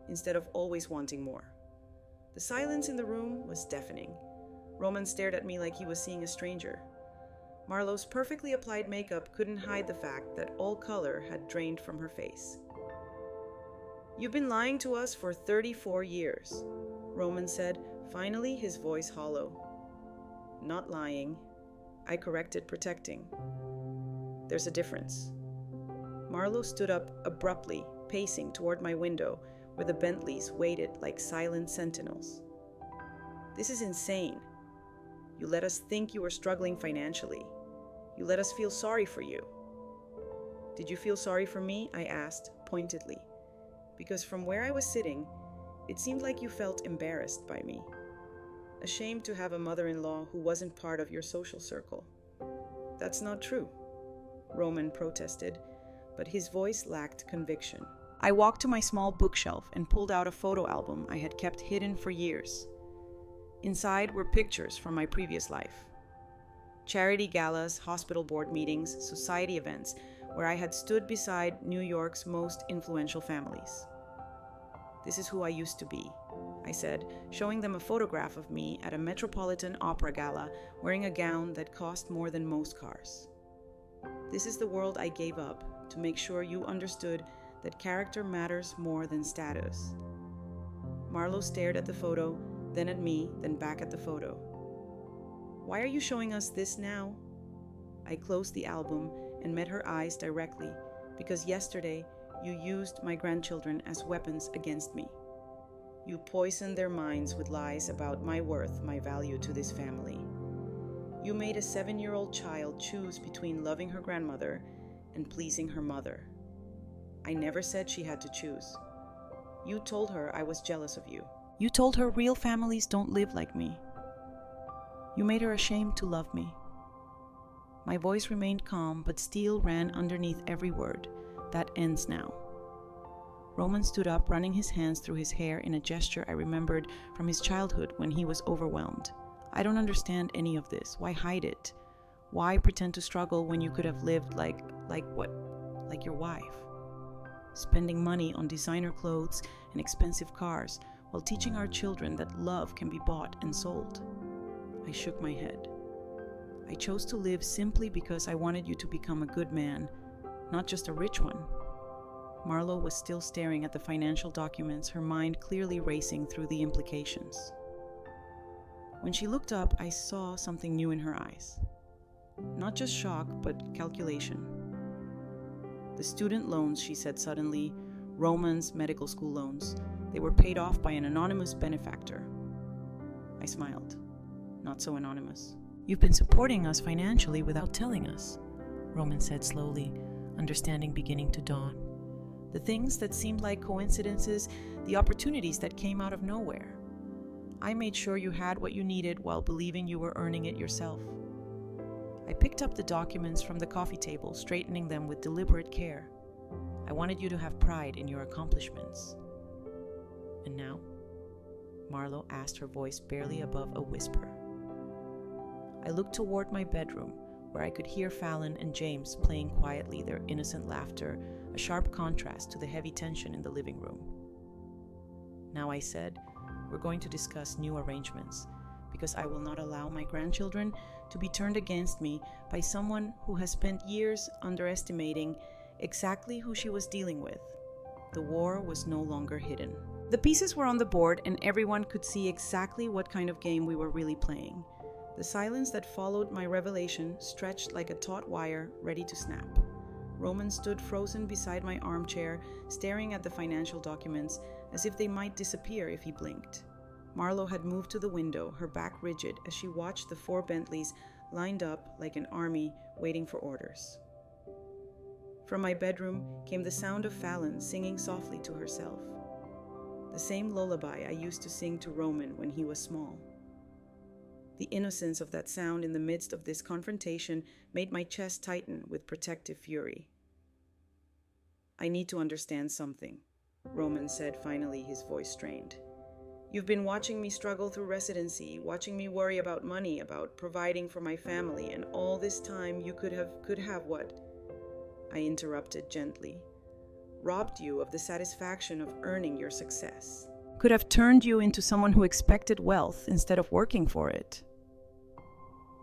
instead of always wanting more. The silence in the room was deafening. Roman stared at me like he was seeing a stranger. Marlo's perfectly applied makeup couldn't hide the fact that all color had drained from her face. You've been lying to us for 34 years, Roman said, finally his voice hollow. Not lying, I corrected, protecting. There's a difference. Marlo stood up abruptly, pacing toward my window where the Bentleys waited like silent sentinels. This is insane. You let us think you were struggling financially. You let us feel sorry for you. Did you feel sorry for me? I asked, pointedly, because from where I was sitting, it seemed like you felt embarrassed by me, ashamed to have a mother-in-law who wasn't part of your social circle. That's not true, Roman protested, but his voice lacked conviction. I walked to my small bookshelf and pulled out a photo album I had kept hidden for years. Inside were pictures from my previous life. Charity galas, hospital board meetings, society events where I had stood beside New York's most influential families. This is who I used to be, I said, showing them a photograph of me at a Metropolitan Opera gala wearing a gown that cost more than most cars. This is the world I gave up to make sure you understood that character matters more than status. Marlo stared at the photo, then at me, then back at the photo. Why are you showing us this now? I closed the album and met her eyes directly, because yesterday you used my grandchildren as weapons against me. You poisoned their minds with lies about my worth, my value to this family. You made a 7-year-old child choose between loving her grandmother and pleasing her mother. I never said she had to choose. You told her I was jealous of you. You told her real families don't live like me. You made her ashamed to love me. My voice remained calm, but steel ran underneath every word. That ends now. Roman stood up, running his hands through his hair in a gesture I remembered from his childhood when he was overwhelmed. I don't understand any of this. Why hide it? Why pretend to struggle when you could have lived like what? Like your wife. Spending money on designer clothes and expensive cars while teaching our children that love can be bought and sold. I shook my head. I chose to live simply because I wanted you to become a good man, not just a rich one. Marlo was still staring at the financial documents, her mind clearly racing through the implications. When she looked up, I saw something new in her eyes. Not just shock, but calculation. The student loans, she said suddenly, Roman's medical school loans, they were paid off by an anonymous benefactor. I smiled. Not so anonymous. You've been supporting us financially without telling us, Roman said slowly, understanding beginning to dawn. The things that seemed like coincidences, the opportunities that came out of nowhere. I made sure you had what you needed while believing you were earning it yourself. I picked up the documents from the coffee table, straightening them with deliberate care. I wanted you to have pride in your accomplishments. And now? Marlo asked, her voice barely above a whisper. I looked toward my bedroom, where I could hear Fallon and James playing quietly, their innocent laughter, a sharp contrast to the heavy tension in the living room. Now, I said, we're going to discuss new arrangements, because I will not allow my grandchildren to be turned against me by someone who has spent years underestimating exactly who she was dealing with. The war was no longer hidden. The pieces were on the board, and everyone could see exactly what kind of game we were really playing. The silence that followed my revelation stretched like a taut wire, ready to snap. Roman stood frozen beside my armchair, staring at the financial documents as if they might disappear if he blinked. Marlo had moved to the window, her back rigid, as she watched the 4 Bentleys lined up like an army waiting for orders. From my bedroom came the sound of Fallon singing softly to herself. The same lullaby I used to sing to Roman when he was small. The innocence of that sound in the midst of this confrontation made my chest tighten with protective fury. I need to understand something, Roman said finally, his voice strained. You've been watching me struggle through residency, watching me worry about money, about providing for my family, and all this time you could have what? I interrupted gently. Robbed you of the satisfaction of earning your success. Could have turned you into someone who expected wealth instead of working for it.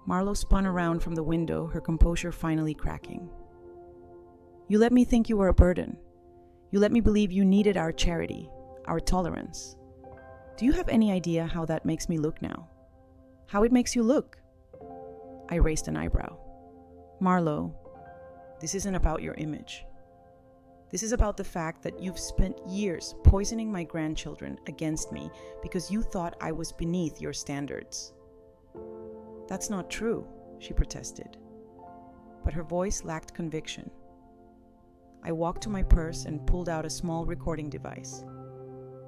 Marlo spun around from the window, her composure finally cracking. You let me think you were a burden. You let me believe you needed our charity, our tolerance. Do you have any idea how that makes me look now? How it makes you look? I raised an eyebrow. Marlo, this isn't about your image. This is about the fact that you've spent years poisoning my grandchildren against me because you thought I was beneath your standards. That's not true, she protested. But her voice lacked conviction. I walked to my purse and pulled out a small recording device.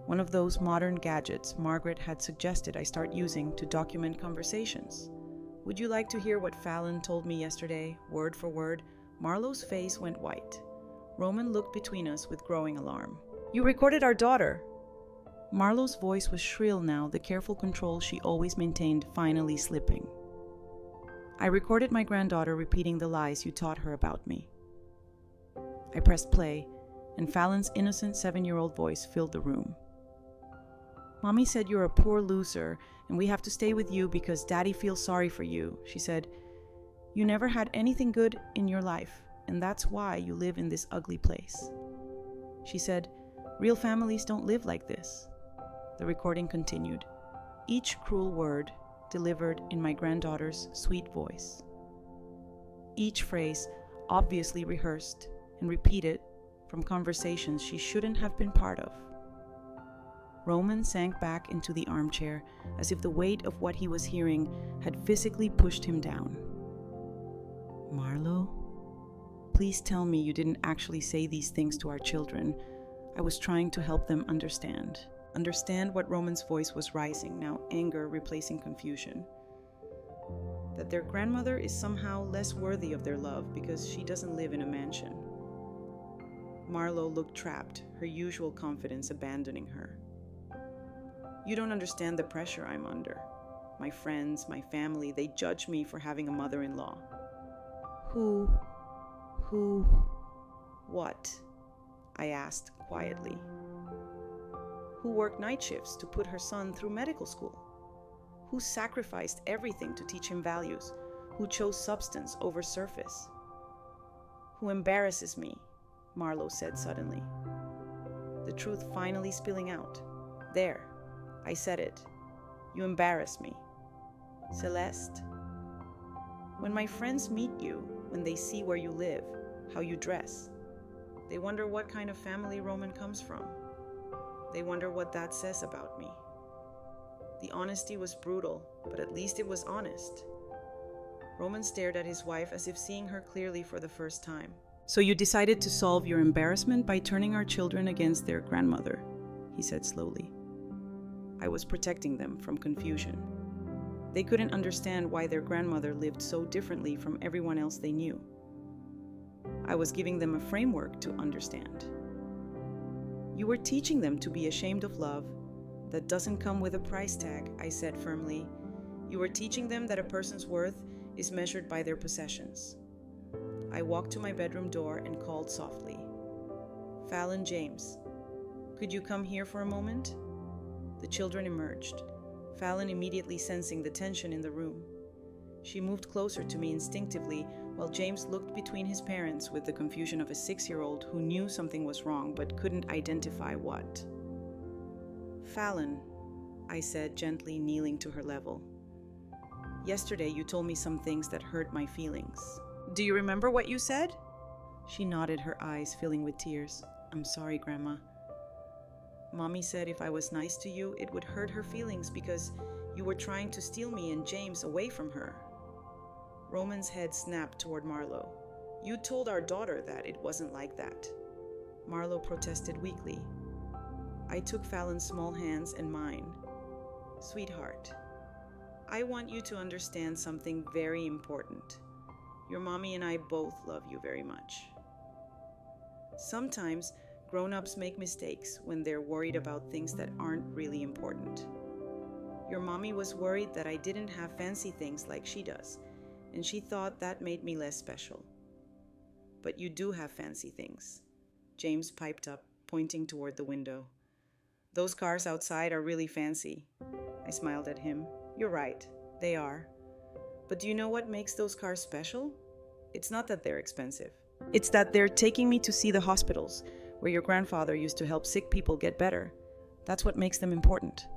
One of those modern gadgets Margaret had suggested I start using to document conversations. Would you like to hear what Fallon told me yesterday, word for word? Marlo's face went white. Roman looked between us with growing alarm. You recorded our daughter! Marlo's voice was shrill now, the careful control she always maintained finally slipping. I recorded my granddaughter repeating the lies you taught her about me. I pressed play, and Fallon's innocent 7-year-old voice filled the room. Mommy said you're a poor loser, and we have to stay with you because Daddy feels sorry for you, she said. You never had anything good in your life, and that's why you live in this ugly place. She said, real families don't live like this. The recording continued, each cruel word delivered in my granddaughter's sweet voice. Each phrase obviously rehearsed and repeated from conversations she shouldn't have been part of. Roman sank back into the armchair as if the weight of what he was hearing had physically pushed him down. Marlo, please tell me you didn't actually say these things to our children. I was trying to help them understand what Roman's voice was rising, now anger replacing confusion. that their grandmother is somehow less worthy of their love because she doesn't live in a mansion. Marlo looked trapped, her usual confidence abandoning her. You don't understand the pressure I'm under. My friends, my family, they judge me for having a mother-in-law. Who? What? I asked quietly. Who worked night shifts to put her son through medical school? Who sacrificed everything to teach him values? Who chose substance over surface? Who embarrasses me? Marlo said suddenly. The truth finally spilling out. There, I said it. You embarrass me. Celeste. When my friends meet you, when they see where you live, how you dress, they wonder what kind of family Roman comes from. They wonder what that says about me. The honesty was brutal, but at least it was honest. Roman stared at his wife as if seeing her clearly for the first time. So you decided to solve your embarrassment by turning our children against their grandmother, he said slowly. I was protecting them from confusion. They couldn't understand why their grandmother lived so differently from everyone else they knew. I was giving them a framework to understand. You were teaching them to be ashamed of love that doesn't come with a price tag, I said firmly. You were teaching them that a person's worth is measured by their possessions. I walked to my bedroom door and called softly. Fallon James, could you come here for a moment? The children emerged, Fallon immediately sensing the tension in the room. She moved closer to me instinctively, while James looked between his parents with the confusion of a 6-year-old who knew something was wrong but couldn't identify what. Fallon, I said, gently kneeling to her level. Yesterday you told me some things that hurt my feelings. Do you remember what you said? She nodded, her eyes filling with tears. I'm sorry, Grandma. Mommy said if I was nice to you, it would hurt her feelings because you were trying to steal me and James away from her. Roman's head snapped toward Marlo. You told our daughter that it wasn't like that. Marlo protested weakly. I took Fallon's small hands in mine. Sweetheart, I want you to understand something very important. Your mommy and I both love you very much. Sometimes grown-ups make mistakes when they're worried about things that aren't really important. Your mommy was worried that I didn't have fancy things like she does, and she thought that made me less special. But you do have fancy things. James piped up, pointing toward the window. Those cars outside are really fancy. I smiled at him. You're right, they are. But do you know what makes those cars special? It's not that they're expensive. It's that they're taking me to see the hospitals, where your grandfather used to help sick people get better. That's what makes them important.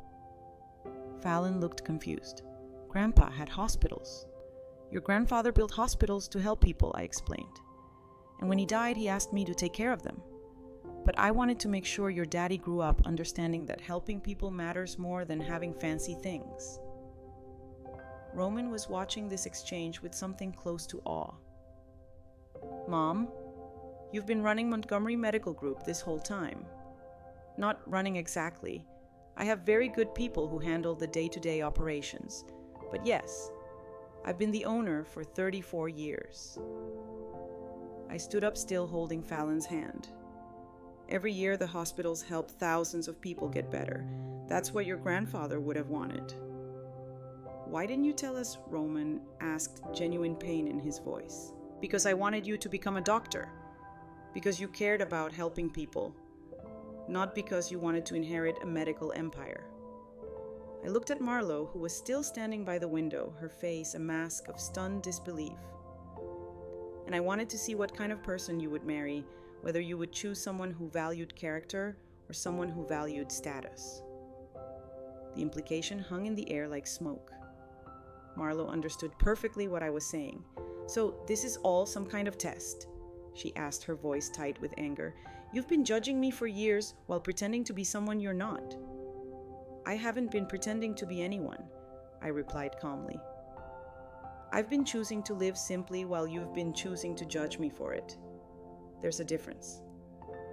Fallon looked confused. Grandpa had hospitals. Your grandfather built hospitals to help people, I explained. And when he died, he asked me to take care of them. But I wanted to make sure your daddy grew up understanding that helping people matters more than having fancy things. Roman was watching this exchange with something close to awe. Mom, you've been running Montgomery Medical Group this whole time. Not running exactly. I have very good people who handle the day-to-day operations. But yes, I've been the owner for 34 years. I stood up still holding Fallon's hand. Every year the hospitals help thousands of people get better. That's what your grandfather would have wanted. Why didn't you tell us? Roman asked, genuine pain in his voice. Because I wanted you to become a doctor. Because you cared about helping people. Not because you wanted to inherit a medical empire. I looked at Marlo, who was still standing by the window, her face a mask of stunned disbelief. And I wanted to see what kind of person you would marry, whether you would choose someone who valued character or someone who valued status. The implication hung in the air like smoke. Marlo understood perfectly what I was saying. So this is all some kind of test? She asked, her voice tight with anger. You've been judging me for years while pretending to be someone you're not. I haven't been pretending to be anyone, I replied calmly. I've been choosing to live simply while you've been choosing to judge me for it. There's a difference.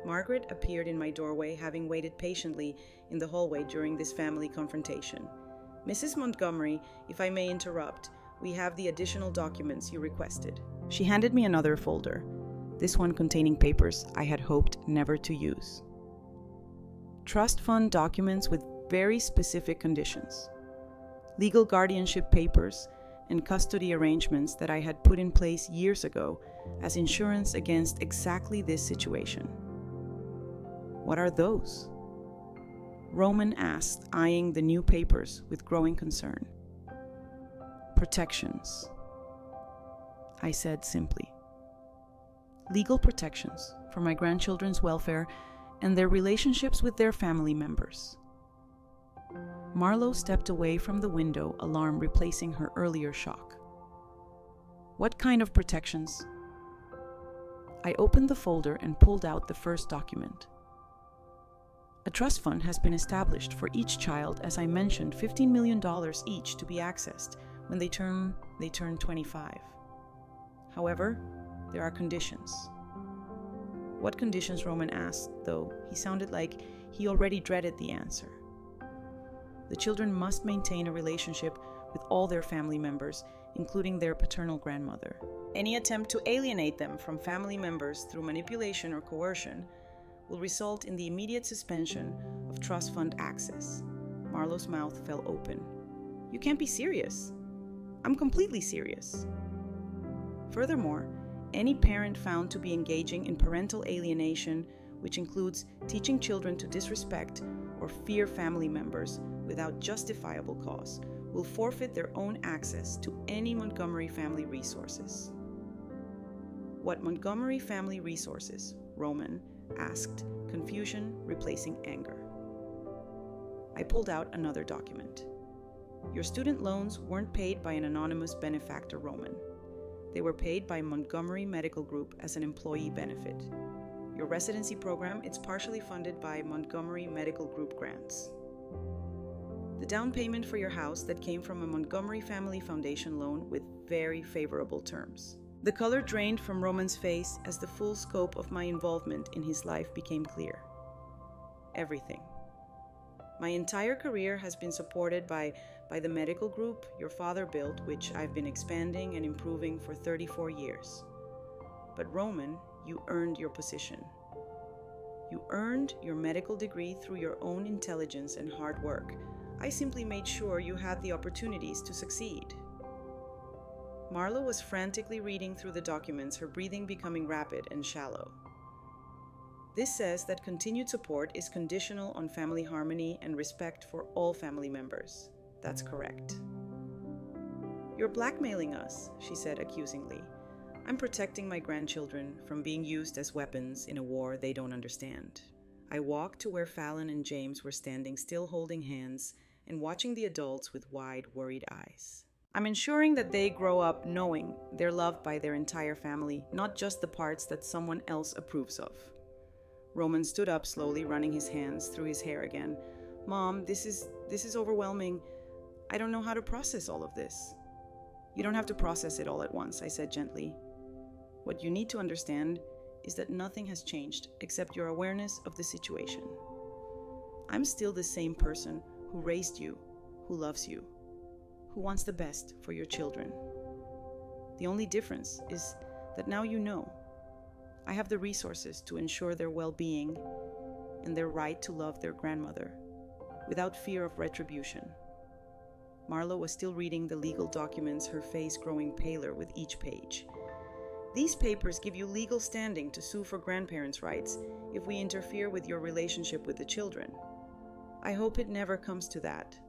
Margaret appeared in my doorway, having waited patiently in the hallway during this family confrontation. Mrs. Montgomery, if I may interrupt, we have the additional documents you requested." She handed me another folder, this one containing papers I had hoped never to use. Trust fund documents with very specific conditions. Legal guardianship papers and custody arrangements that I had put in place years ago as insurance against exactly this situation. "What are those?" Roman asked, eyeing the new papers with growing concern. "Protections," I said simply. "Legal protections for my grandchildren's welfare and their relationships with their family members." Marlo stepped away from the window, alarm replacing her earlier shock. "What kind of protections?" I opened the folder and pulled out the first document. "A trust fund has been established for each child, as I mentioned, $15 million each to be accessed when they turn 25. However, there are conditions." What conditions, Roman asked, though he sounded like he already dreaded the answer. "The children must maintain a relationship with all their family members, including their paternal grandmother. Any attempt to alienate them from family members through manipulation or coercion will result in the immediate suspension of trust fund access." Marlo's mouth fell open. "You can't be serious." "I'm completely serious." Furthermore, any parent found to be engaging in parental alienation, which includes teaching children to disrespect or fear family members without justifiable cause, will forfeit their own access to any Montgomery Family Resources. "What Montgomery Family Resources?" Roman asked, confusion replacing anger. I pulled out another document. "Your student loans weren't paid by an anonymous benefactor, Roman. They were paid by Montgomery Medical Group as an employee benefit. Your residency program, it's partially funded by Montgomery Medical Group grants. The down payment for your house that came from a Montgomery Family Foundation loan with very favorable terms." The color drained from Roman's face as the full scope of my involvement in his life became clear. "Everything. My entire career has been supported by the medical group your father built, which I've been expanding and improving for 34 years. But Roman, you earned your position. You earned your medical degree through your own intelligence and hard work. I simply made sure you had the opportunities to succeed." Marlo was frantically reading through the documents, her breathing becoming rapid and shallow. "This says that continued support is conditional on family harmony and respect for all family members. That's correct." "You're blackmailing us," she said accusingly. "I'm protecting my grandchildren from being used as weapons in a war they don't understand." I walked to where Fallon and James were standing, still holding hands and watching the adults with wide, worried eyes. "I'm ensuring that they grow up knowing they're loved by their entire family, not just the parts that someone else approves of." Roman stood up slowly, running his hands through his hair again. "Mom, this is overwhelming. I don't know how to process all of this." "You don't have to process it all at once," I said gently. "What you need to understand is that nothing has changed except your awareness of the situation. I'm still the same person who raised you, who loves you, who wants the best for your children. The only difference is that now you know. I have the resources to ensure their well-being and their right to love their grandmother without fear of retribution." Marlo was still reading the legal documents, her face growing paler with each page. "These papers give you legal standing to sue for grandparents' rights if we interfere with your relationship with the children. I hope it never comes to that,"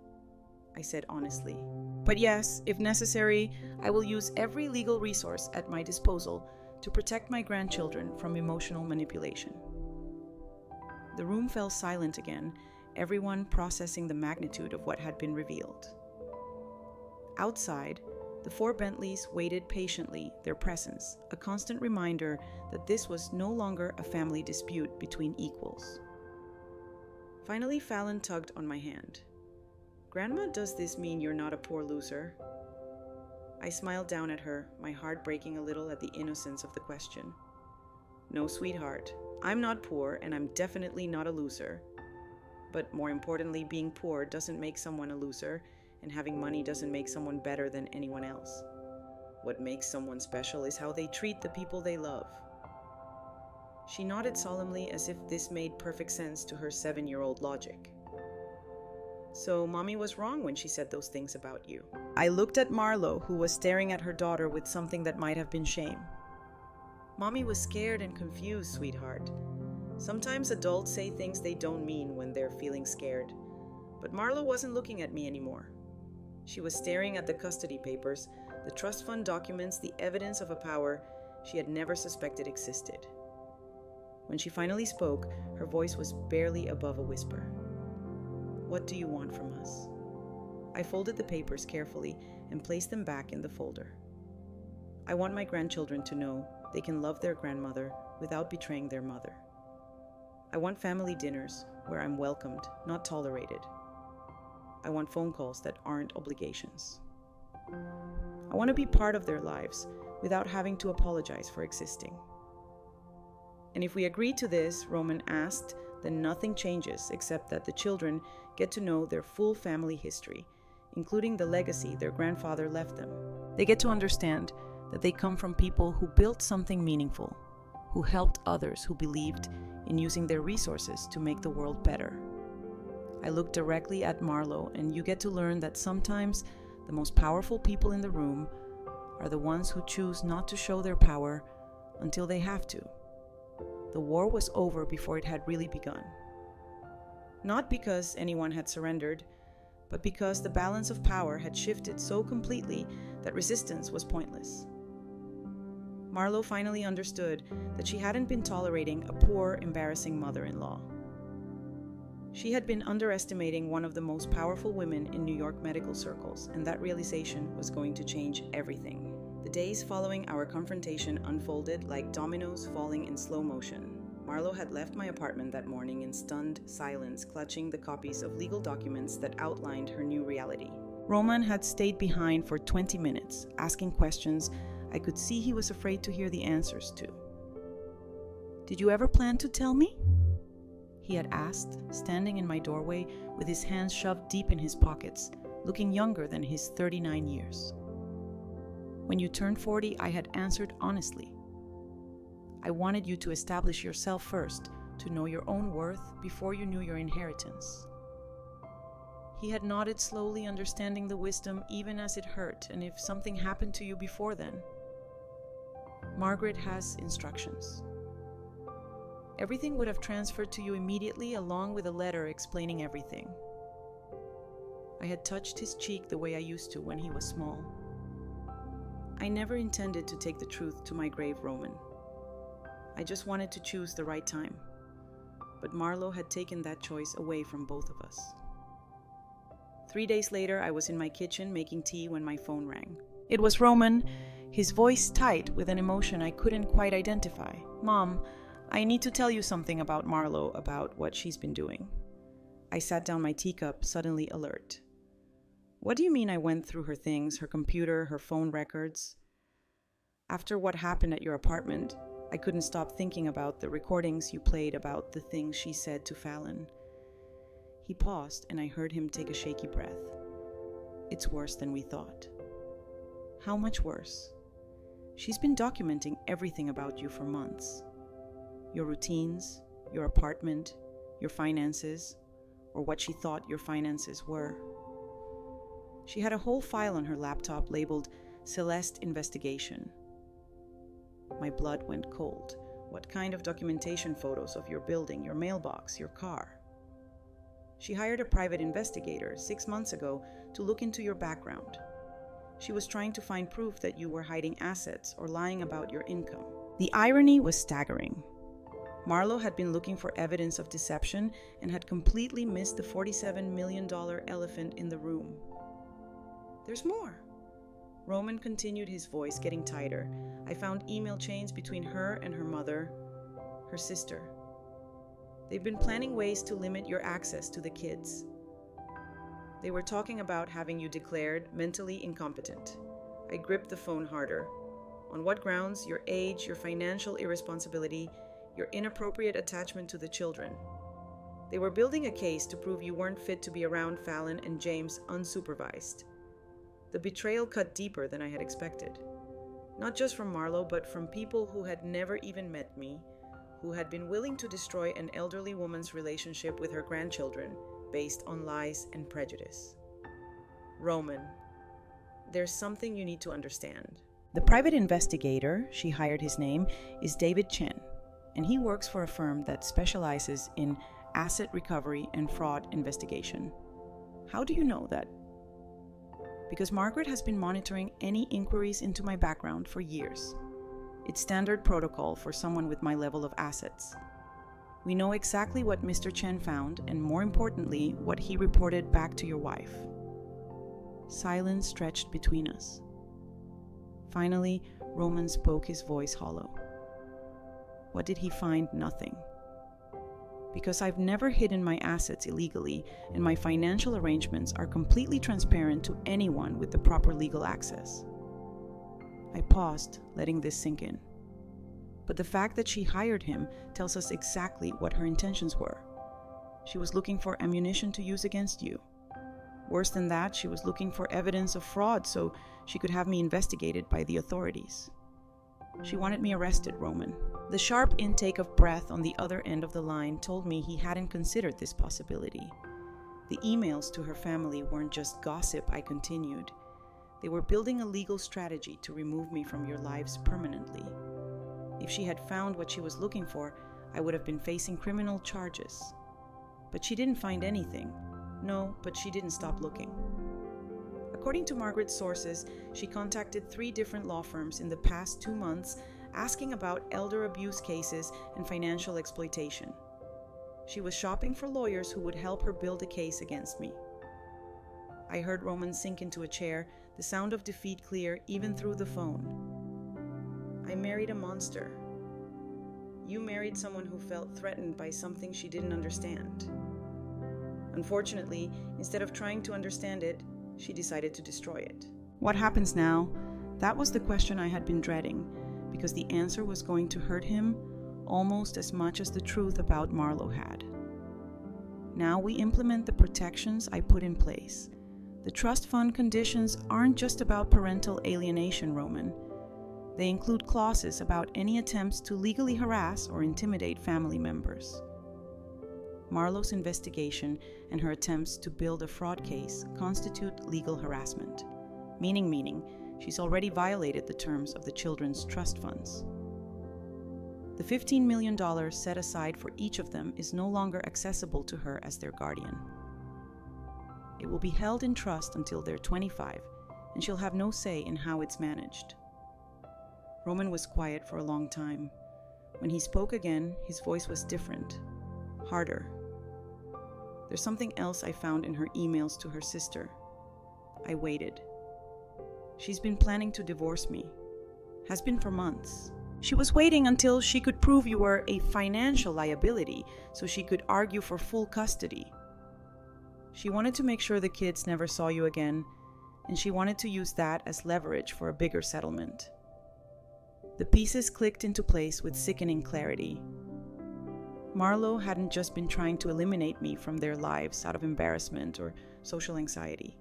I said honestly. "But yes, if necessary, I will use every legal resource at my disposal to protect my grandchildren from emotional manipulation." The room fell silent again, everyone processing the magnitude of what had been revealed. Outside, the 4 Bentleys waited patiently, their presence a constant reminder that this was no longer a family dispute between equals. Finally, Fallon tugged on my hand. "Grandma, does this mean you're not a poor loser?" I smiled down at her, my heart breaking a little at the innocence of the question. "No, sweetheart, I'm not poor and I'm definitely not a loser. But more importantly, being poor doesn't make someone a loser, and having money doesn't make someone better than anyone else. What makes someone special is how they treat the people they love. She nodded solemnly as if this made perfect sense to her 7-year-old logic. So Mommy was wrong when she said those things about you. I looked at Marlo, who was staring at her daughter with something that might have been shame. Mommy was scared and confused, sweetheart. Sometimes adults say things they don't mean when they're feeling scared. But Marlo wasn't looking at me anymore. She was staring at the custody papers, the trust fund documents, the evidence of a power she had never suspected existed. When she finally spoke, her voice was barely above a whisper. What do you want from us? I folded the papers carefully and placed them back in the folder. I want my grandchildren to know they can love their grandmother without betraying their mother. I want family dinners where I'm welcomed, not tolerated. I want phone calls that aren't obligations. I want to be part of their lives without having to apologize for existing. And if we agree to this, Roman asked, then nothing changes except that the children get to know their full family history, including the legacy their grandfather left them. They get to understand that they come from people who built something meaningful, who helped others, who believed in using their resources to make the world better. I looked directly at Marlo, and you get to learn that sometimes the most powerful people in the room are the ones who choose not to show their power until they have to. The war was over before it had really begun. Not because anyone had surrendered, but because the balance of power had shifted so completely that resistance was pointless. Marlo finally understood that she hadn't been tolerating a poor, embarrassing mother-in-law. She had been underestimating one of the most powerful women in New York medical circles, and that realization was going to change everything. The days following our confrontation unfolded like dominoes falling in slow motion. Marlo had left my apartment that morning in stunned silence, clutching the copies of legal documents that outlined her new reality. Roman had stayed behind for 20 minutes, asking questions I could see he was afraid to hear the answers to. "Did you ever plan to tell me?" he had asked, standing in my doorway with his hands shoved deep in his pockets, looking younger than his 39 years. "When you turned 40, I had answered honestly. I wanted you to establish yourself first, to know your own worth before you knew your inheritance." He had nodded slowly, understanding the wisdom even as it hurt, and if something happened to you before then. Margaret has instructions. Everything would have transferred to you immediately, along with a letter explaining everything. I had touched his cheek the way I used to when he was small. I never intended to take the truth to my grave, Roman. I just wanted to choose the right time. But Marlo had taken that choice away from both of us. 3 days later, I was in my kitchen making tea when my phone rang. It was Roman, his voice tight with an emotion I couldn't quite identify. "Mom, I need to tell you something about Marlo, about what she's been doing." I sat down my teacup, suddenly alert. "What do you mean I went through her things, her computer, her phone records?" "After what happened at your apartment, I couldn't stop thinking about the recordings you played about the things she said to Fallon." He paused, and I heard him take a shaky breath. "It's worse than we thought." "How much worse?" "She's been documenting everything about you for months. Your routines, your apartment, your finances, or what she thought your finances were. She had a whole file on her laptop labeled Celeste Investigation." My blood went cold. "What kind of documentation? Photos of your building, your mailbox, your car?" "She hired a private investigator 6 months ago to look into your background. She was trying to find proof that you were hiding assets or lying about your income." The irony was staggering. Marlo had been looking for evidence of deception and had completely missed the $47 million elephant in the room. "There's more." Roman continued, his voice getting tighter. "I found email chains between her and her mother, her sister. They've been planning ways to limit your access to the kids. They were talking about having you declared mentally incompetent." I gripped the phone harder. "On what grounds? Your age, your financial irresponsibility, your inappropriate attachment to the children." They were building a case to prove you weren't fit to be around Fallon and James unsupervised. The betrayal cut deeper than I had expected. Not just from Marlo, but from people who had never even met me, who had been willing to destroy an elderly woman's relationship with her grandchildren based on lies and prejudice. Roman, there's something you need to understand. The private investigator, she hired his name, is David Chen, and he works for a firm that specializes in asset recovery and fraud investigation. How do you know that? Because Margaret has been monitoring any inquiries into my background for years. It's standard protocol for someone with my level of assets. We know exactly what Mr. Chen found, and more importantly, what he reported back to your wife. Silence stretched between us. Finally, Roman spoke, his voice hollow. What did he find? Nothing. Because I've never hidden my assets illegally, and my financial arrangements are completely transparent to anyone with the proper legal access. I paused, letting this sink in. But the fact that she hired him tells us exactly what her intentions were. She was looking for ammunition to use against you. Worse than that, she was looking for evidence of fraud so she could have me investigated by the authorities. She wanted me arrested, Roman. The sharp intake of breath on the other end of the line told me he hadn't considered this possibility. The emails to her family weren't just gossip, I continued. They were building a legal strategy to remove me from your lives permanently. If she had found what she was looking for, I would have been facing criminal charges. But she didn't find anything. No, but she didn't stop looking. According to Margaret's sources, she contacted 3 different law firms in the past 2 months asking about elder abuse cases and financial exploitation. She was shopping for lawyers who would help her build a case against me. I heard Roman sink into a chair, the sound of defeat clear even through the phone. I married a monster. You married someone who felt threatened by something she didn't understand. Unfortunately, instead of trying to understand it, she decided to destroy it. What happens now? That was the question I had been dreading, because the answer was going to hurt him almost as much as the truth about Marlo had. Now we implement the protections I put in place. The trust fund conditions aren't just about parental alienation, Roman. They include clauses about any attempts to legally harass or intimidate family members. Marlo's investigation and her attempts to build a fraud case constitute legal harassment, meaning she's already violated the terms of the children's trust funds. The $15 million set aside for each of them is no longer accessible to her as their guardian. It will be held in trust until they're 25, and she'll have no say in how it's managed. Roman was quiet for a long time. When he spoke again, his voice was different, harder. There's something else I found in her emails to her sister. I waited. She's been planning to divorce me. Has been for months. She was waiting until she could prove you were a financial liability so she could argue for full custody. She wanted to make sure the kids never saw you again, and she wanted to use that as leverage for a bigger settlement. The pieces clicked into place with sickening clarity. Marlo hadn't just been trying to eliminate me from their lives out of embarrassment or social anxiety.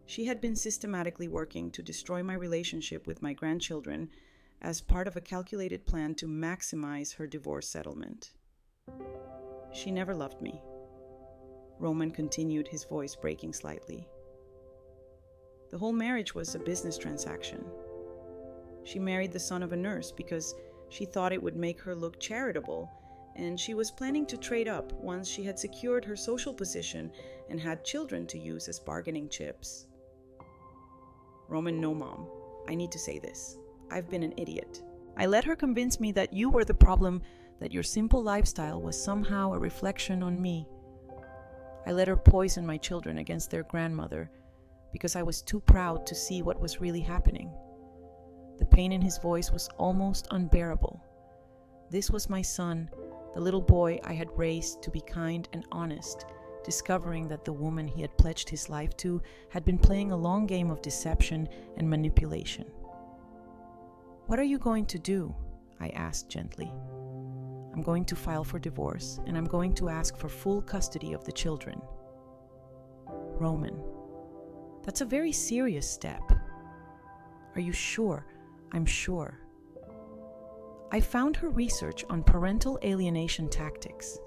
She had been systematically working to destroy my relationship with my grandchildren as part of a calculated plan to maximize her divorce settlement. She never loved me. Roman continued, his voice breaking slightly. The whole marriage was a business transaction. She married the son of a nurse because she thought it would make her look charitable, and she was planning to trade up once she had secured her social position and had children to use as bargaining chips. Roman, no, Mom. I need to say this. I've been an idiot. I let her convince me that you were the problem, that your simple lifestyle was somehow a reflection on me. I let her poison my children against their grandmother because I was too proud to see what was really happening. The pain in his voice was almost unbearable. This was my son, the little boy I had raised to be kind and honest, discovering that the woman he had pledged his life to had been playing a long game of deception and manipulation. "What are you going to do?" I asked gently. I'm going to file for divorce, and I'm going to ask for full custody of the children. Roman, that's a very serious step. Are you sure? I'm sure. I found her research on parental alienation tactics.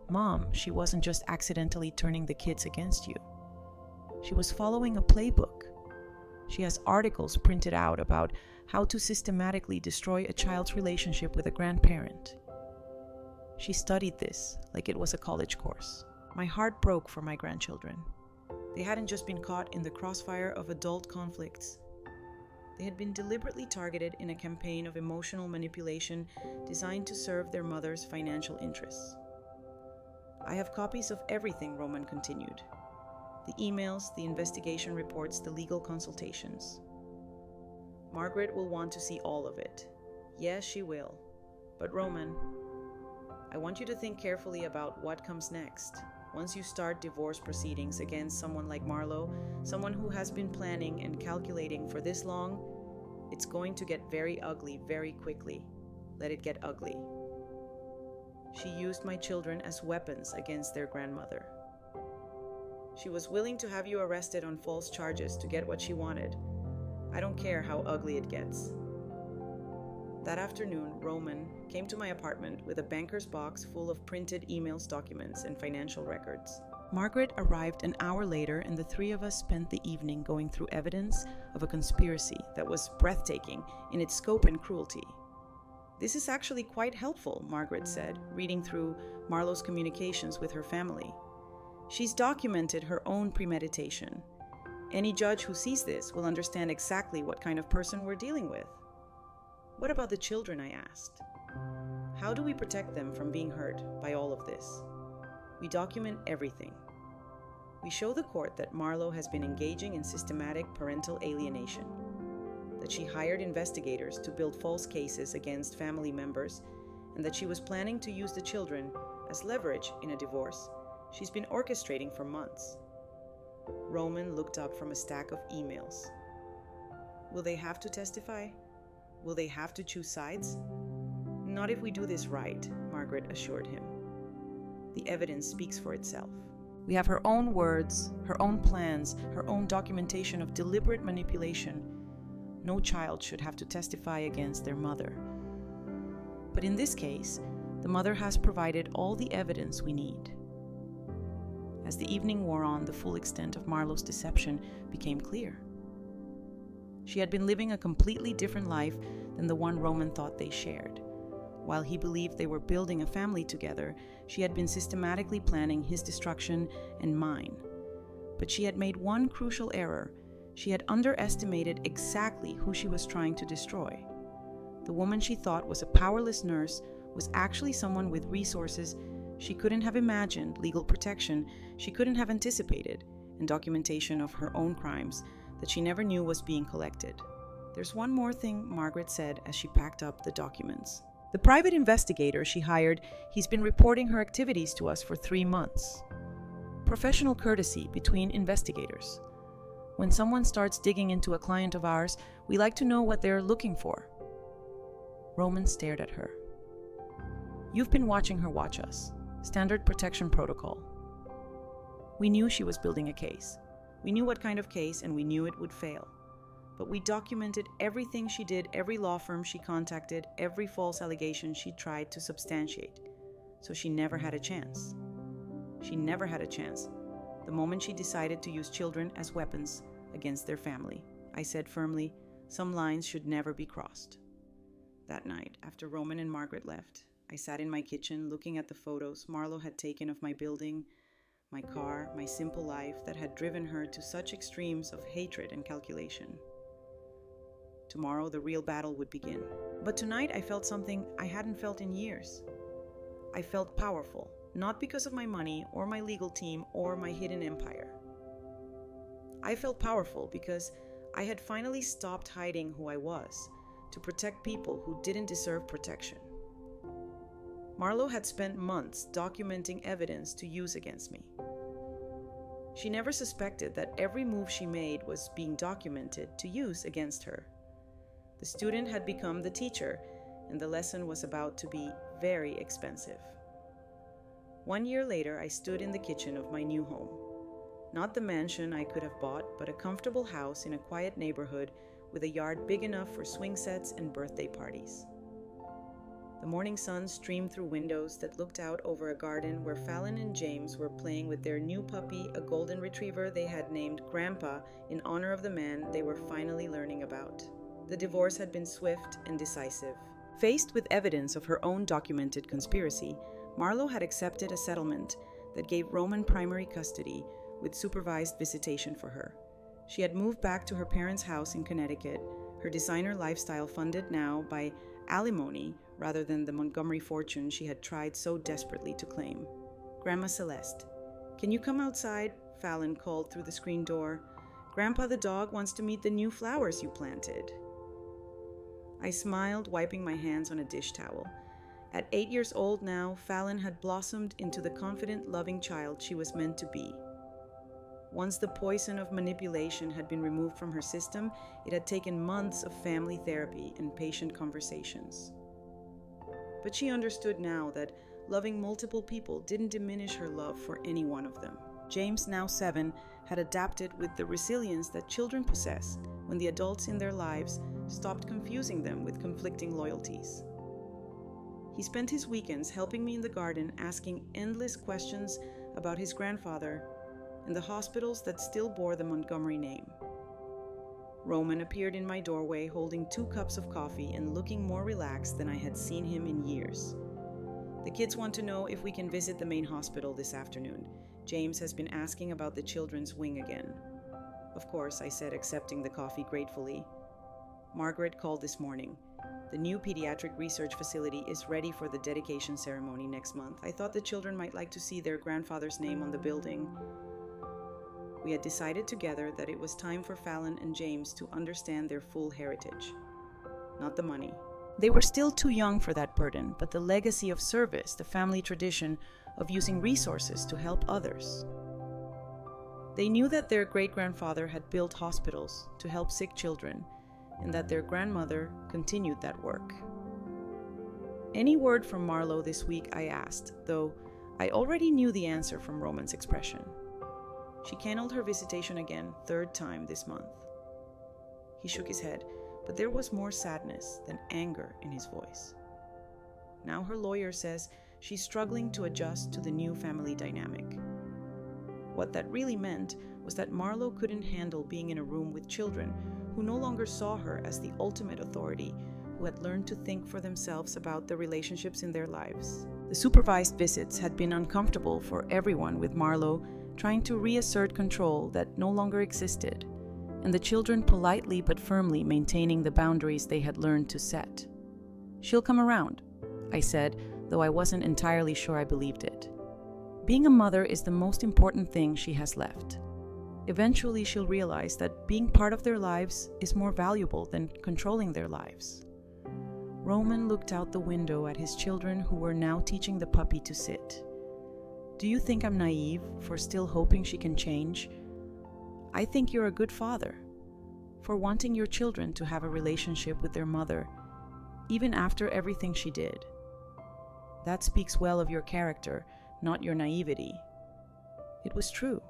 Mom, she wasn't just accidentally turning the kids against you. She was following a playbook. She has articles printed out about how to systematically destroy a child's relationship with a grandparent. She studied this like it was a college course. My heart broke for my grandchildren. They hadn't just been caught in the crossfire of adult conflicts. They had been deliberately targeted in a campaign of emotional manipulation designed to serve their mother's financial interests. I have copies of everything, Roman continued. The emails, the investigation reports, the legal consultations. Margaret will want to see all of it. Yes, she will. But Roman, I want you to think carefully about what comes next. Once you start divorce proceedings against someone like Marlo, someone who has been planning and calculating for this long, it's going to get very ugly very quickly. Let it get ugly. She used my children as weapons against their grandmother. She was willing to have you arrested on false charges to get what she wanted. I don't care how ugly it gets. That afternoon, Roman came to my apartment with a banker's box full of printed emails, documents, and financial records. Margaret arrived an hour later, and the three of us spent the evening going through evidence of a conspiracy that was breathtaking in its scope and cruelty. This is actually quite helpful, Margaret said, reading through Marlo's communications with her family. She's documented her own premeditation. Any judge who sees this will understand exactly what kind of person we're dealing with. What about the children, I asked. How do we protect them from being hurt by all of this? We document everything. We show the court that Marlo has been engaging in systematic parental alienation, that she hired investigators to build false cases against family members, and that she was planning to use the children as leverage in a divorce she's been orchestrating for months. Roman looked up from a stack of emails. Will they have to testify? Will they have to choose sides? Not if we do this right, Margaret assured him. The evidence speaks for itself. We have her own words, her own plans, her own documentation of deliberate manipulation. No child should have to testify against their mother. But in this case, the mother has provided all the evidence we need. As the evening wore on, the full extent of Marlo's deception became clear. She had been living a completely different life than the one Roman thought they shared. While he believed they were building a family together, she had been systematically planning his destruction and mine. But she had made one crucial error. She had underestimated exactly who she was trying to destroy. The woman she thought was a powerless nurse was actually someone with resources she couldn't have imagined, legal protection she couldn't have anticipated, and documentation of her own crimes that she never knew was being collected. There's one more thing, Margaret said as she packed up the documents. The private investigator she hired, he's been reporting her activities to us for 3 months. Professional courtesy between investigators. When someone starts digging into a client of ours, we like to know what they're looking for. Roman stared at her. You've been watching her watch us. Standard protection protocol. We knew she was building a case. We knew what kind of case, and we knew it would fail. But we documented everything she did, every law firm she contacted, every false allegation she tried to substantiate. So she never had a chance. She never had a chance. The moment she decided to use children as weapons against their family, I said firmly, some lines should never be crossed. That night, after Roman and Margaret left, I sat in my kitchen looking at the photos Marlo had taken of my building, my car, my simple life that had driven her to such extremes of hatred and calculation. Tomorrow, the real battle would begin. But tonight, I felt something I hadn't felt in years. I felt powerful, not because of my money or my legal team or my hidden empire. I felt powerful because I had finally stopped hiding who I was to protect people who didn't deserve protection. Marlo had spent months documenting evidence to use against me. She never suspected that every move she made was being documented to use against her. The student had become the teacher, and the lesson was about to be very expensive. 1 year later, I stood in the kitchen of my new home. Not the mansion I could have bought, but a comfortable house in a quiet neighborhood with a yard big enough for swing sets and birthday parties. The morning sun streamed through windows that looked out over a garden where Fallon and James were playing with their new puppy, a golden retriever they had named Grandpa in honor of the man they were finally learning about. The divorce had been swift and decisive. Faced with evidence of her own documented conspiracy, Marlo had accepted a settlement that gave Roman primary custody with supervised visitation for her. She had moved back to her parents' house in Connecticut, her designer lifestyle funded now by alimony rather than the Montgomery fortune she had tried so desperately to claim. "Grandma Celeste, can you come outside?" Fallon called through the screen door. "Grandpa the dog wants to meet the new flowers you planted." I smiled, wiping my hands on a dish towel. At 8 years old now, Fallon had blossomed into the confident, loving child she was meant to be. Once the poison of manipulation had been removed from her system, it had taken months of family therapy and patient conversations. But she understood now that loving multiple people didn't diminish her love for any one of them. James, now 7, had adapted with the resilience that children possess when the adults in their lives stopped confusing them with conflicting loyalties. He spent his weekends helping me in the garden, asking endless questions about his grandfather and the hospitals that still bore the Montgomery name. Roman appeared in my doorway holding 2 cups of coffee and looking more relaxed than I had seen him in years. "The kids want to know if we can visit the main hospital this afternoon. James has been asking about the children's wing again." "Of course," I said, accepting the coffee gratefully. "Margaret called this morning. The new pediatric research facility is ready for the dedication ceremony next month. I thought the children might like to see their grandfather's name on the building." We had decided together that it was time for Fallon and James to understand their full heritage, not the money. They were still too young for that burden, but the legacy of service, the family tradition of using resources to help others. They knew that their great-grandfather had built hospitals to help sick children, and that their grandmother continued that work. "Any word from Marlo this week?" I asked, though I already knew the answer from Roman's expression. "She canceled her visitation again, 3rd time this month." He shook his head, but there was more sadness than anger in his voice. "Now her lawyer says she's struggling to adjust to the new family dynamic." What that really meant was that Marlo couldn't handle being in a room with children who no longer saw her as the ultimate authority, who had learned to think for themselves about the relationships in their lives. The supervised visits had been uncomfortable for everyone, with Marlo trying to reassert control that no longer existed, and the children politely but firmly maintaining the boundaries they had learned to set. "She'll come around," I said, though I wasn't entirely sure I believed it. "Being a mother is the most important thing she has left. Eventually she'll realize that being part of their lives is more valuable than controlling their lives." Roman looked out the window at his children, who were now teaching the puppy to sit. "Do you think I'm naive for still hoping she can change? I think you're a good father for wanting your children to have a relationship with their mother, even after everything she did. That speaks well of your character, not your naivety." It was true.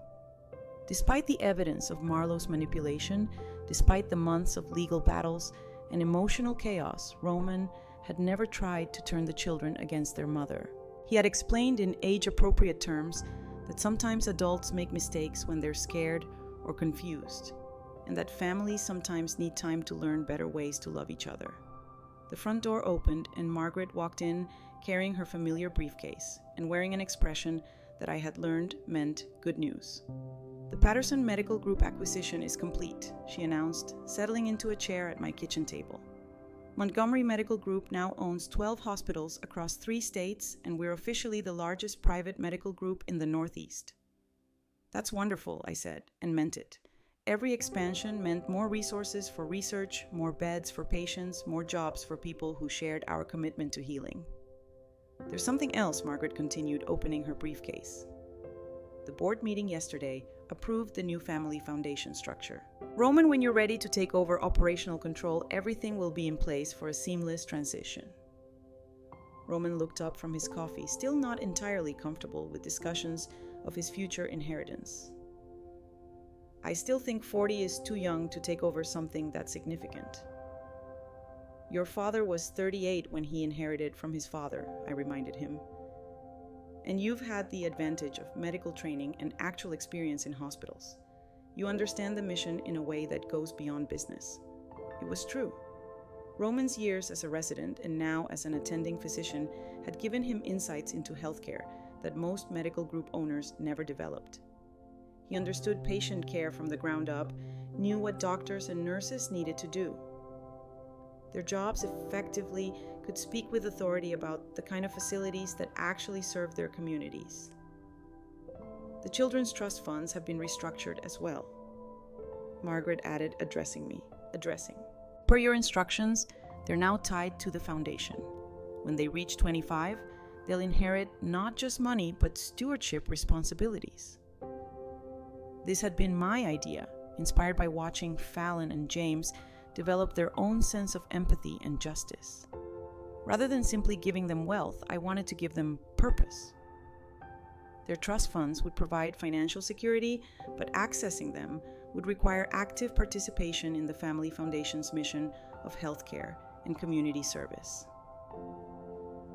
Despite the evidence of Marlo's manipulation, despite the months of legal battles and emotional chaos, Roman had never tried to turn the children against their mother. He had explained in age-appropriate terms that sometimes adults make mistakes when they're scared or confused, and that families sometimes need time to learn better ways to love each other. The front door opened, and Margaret walked in carrying her familiar briefcase and wearing an expression that I had learned meant good news. "The Patterson Medical Group acquisition is complete," she announced, settling into a chair at my kitchen table. "Montgomery Medical Group now owns 12 hospitals across 3 states, and we're officially the largest private medical group in the Northeast." "That's wonderful," I said, and meant it. Every expansion meant more resources for research, more beds for patients, more jobs for people who shared our commitment to healing. "There's something else," Margaret continued, opening her briefcase. "The board meeting yesterday approved the new family foundation structure. Roman, when you're ready to take over operational control, everything will be in place for a seamless transition." Roman looked up from his coffee, still not entirely comfortable with discussions of his future inheritance. I still think 40 is too young to take over something that significant. Your father was 38 when he inherited from his father, I reminded him. And you've had the advantage of medical training and actual experience in hospitals. You understand the mission in a way that goes beyond business. It was true. Roman's years as a resident and now as an attending physician had given him insights into healthcare that most medical group owners never developed. He understood patient care from the ground up, knew what doctors and nurses needed to do. Their jobs effectively could speak with authority about the kind of facilities that actually serve their communities. The children's trust funds have been restructured as well. Margaret added, addressing me. Per your instructions, they're now tied to the foundation. When they reach 25, they'll inherit not just money, but stewardship responsibilities. This had been my idea, inspired by watching Fallon and James develop their own sense of empathy and justice. Rather than simply giving them wealth, I wanted to give them purpose. Their trust funds would provide financial security, but accessing them would require active participation in the Family Foundation's mission of healthcare and community service.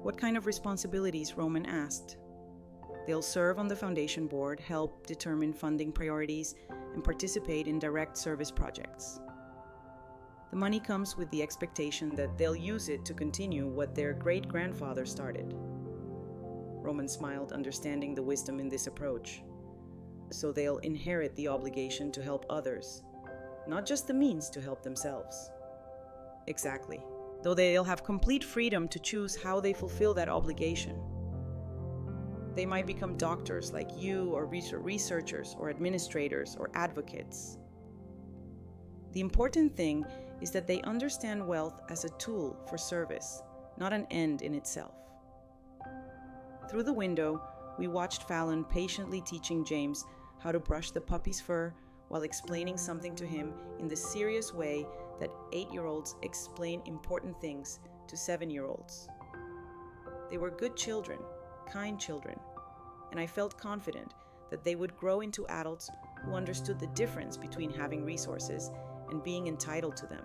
What kind of responsibilities? Roman asked. They'll serve on the foundation board, help determine funding priorities, and participate in direct service projects. The money comes with the expectation that they'll use it to continue what their great-grandfather started. Roman smiled, understanding the wisdom in this approach. So they'll inherit the obligation to help others, not just the means to help themselves. Exactly. Though they'll have complete freedom to choose how they fulfill that obligation. They might become doctors like you, or researchers, or administrators, or advocates. The important thing is that they understand wealth as a tool for service, not an end in itself. Through the window, we watched Fallon patiently teaching James how to brush the puppy's fur while explaining something to him in the serious way that 8-year-olds explain important things to 7-year-olds. They were good children, kind children, and I felt confident that they would grow into adults who understood the difference between having resources and being entitled to them.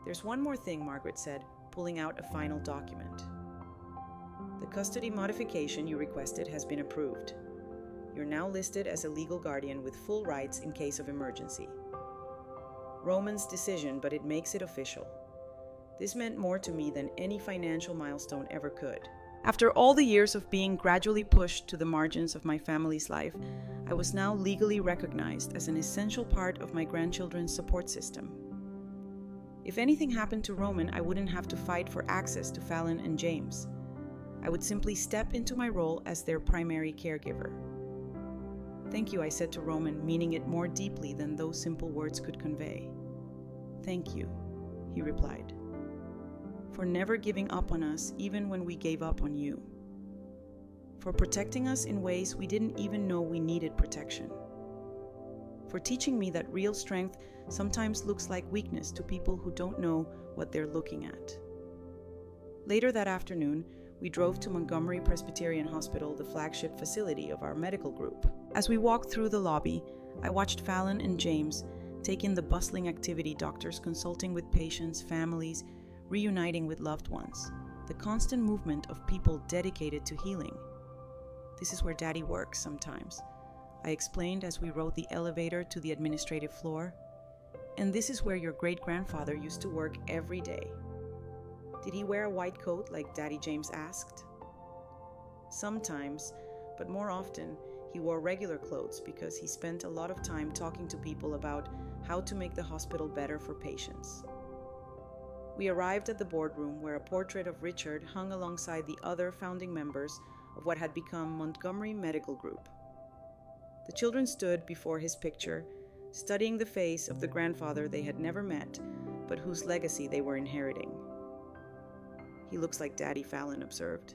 There's one more thing, Margaret said, pulling out a final document. The custody modification you requested has been approved. You're now listed as a legal guardian with full rights in case of emergency. Roman's decision, but it makes it official. This meant more to me than any financial milestone ever could. After all the years of being gradually pushed to the margins of my family's life, I was now legally recognized as an essential part of my grandchildren's support system. If anything happened to Roman, I wouldn't have to fight for access to Fallon and James. I would simply step into my role as their primary caregiver. Thank you, I said to Roman, meaning it more deeply than those simple words could convey. Thank you, he replied, for never giving up on us even when we gave up on you. For protecting us in ways we didn't even know we needed protection. For teaching me that real strength sometimes looks like weakness to people who don't know what they're looking at. Later that afternoon, we drove to Montgomery Presbyterian Hospital, the flagship facility of our medical group. As we walked through the lobby, I watched Fallon and James take in the bustling activity, doctors consulting with patients, families, reuniting with loved ones, the constant movement of people dedicated to healing. This is where Daddy works sometimes, I explained as we rode the elevator to the administrative floor. And this is where your great-grandfather used to work every day. Did he wear a white coat like Daddy James asked? Sometimes, but more often, he wore regular clothes because he spent a lot of time talking to people about how to make the hospital better for patients. We arrived at the boardroom where a portrait of Richard hung alongside the other founding members of what had become Montgomery Medical Group. The children stood before his picture, studying the face of the grandfather they had never met, but whose legacy they were inheriting. He looks like Daddy, Fallon observed.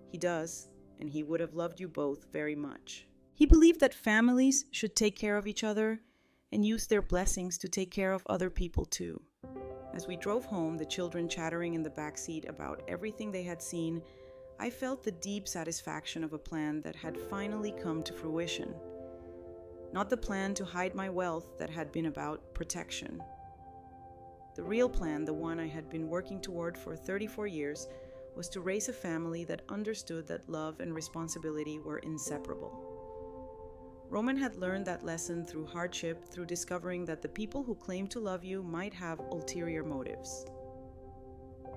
He does, and he would have loved you both very much. He believed that families should take care of each other and use their blessings to take care of other people too. As we drove home, the children chattering in the back seat about everything they had seen, I felt the deep satisfaction of a plan that had finally come to fruition. Not the plan to hide my wealth that had been about protection. The real plan, the one I had been working toward for 34 years, was to raise a family that understood that love and responsibility were inseparable. Roman had learned that lesson through hardship, through discovering that the people who claimed to love you might have ulterior motives.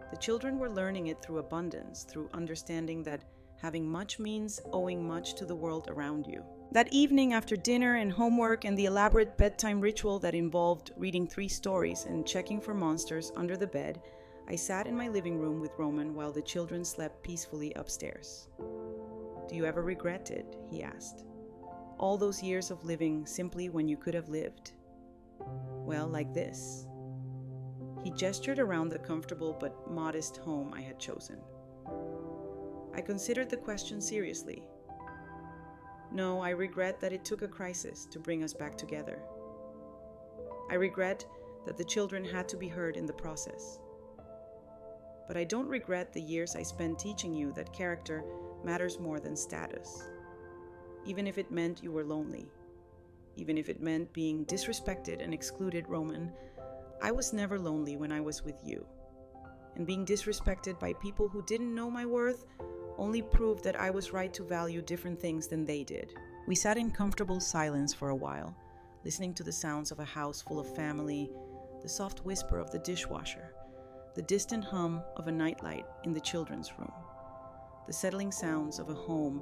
The children were learning it through abundance, through understanding that having much means owing much to the world around you. That evening, after dinner and homework and the elaborate bedtime ritual that involved reading 3 stories and checking for monsters under the bed, I sat in my living room with Roman while the children slept peacefully upstairs. "Do you ever regret it?" he asked. "All those years of living simply when you could have lived?" "Well, like this." He gestured around the comfortable but modest home I had chosen. I considered the question seriously. No, I regret that it took a crisis to bring us back together. I regret that the children had to be heard in the process. But I don't regret the years I spent teaching you that character matters more than status. Even if it meant you were lonely, even if it meant being disrespected and excluded, Roman, I was never lonely when I was with you. And being disrespected by people who didn't know my worth only proved that I was right to value different things than they did. We sat in comfortable silence for a while, listening to the sounds of a house full of family, the soft whisper of the dishwasher, the distant hum of a nightlight in the children's room, the settling sounds of a home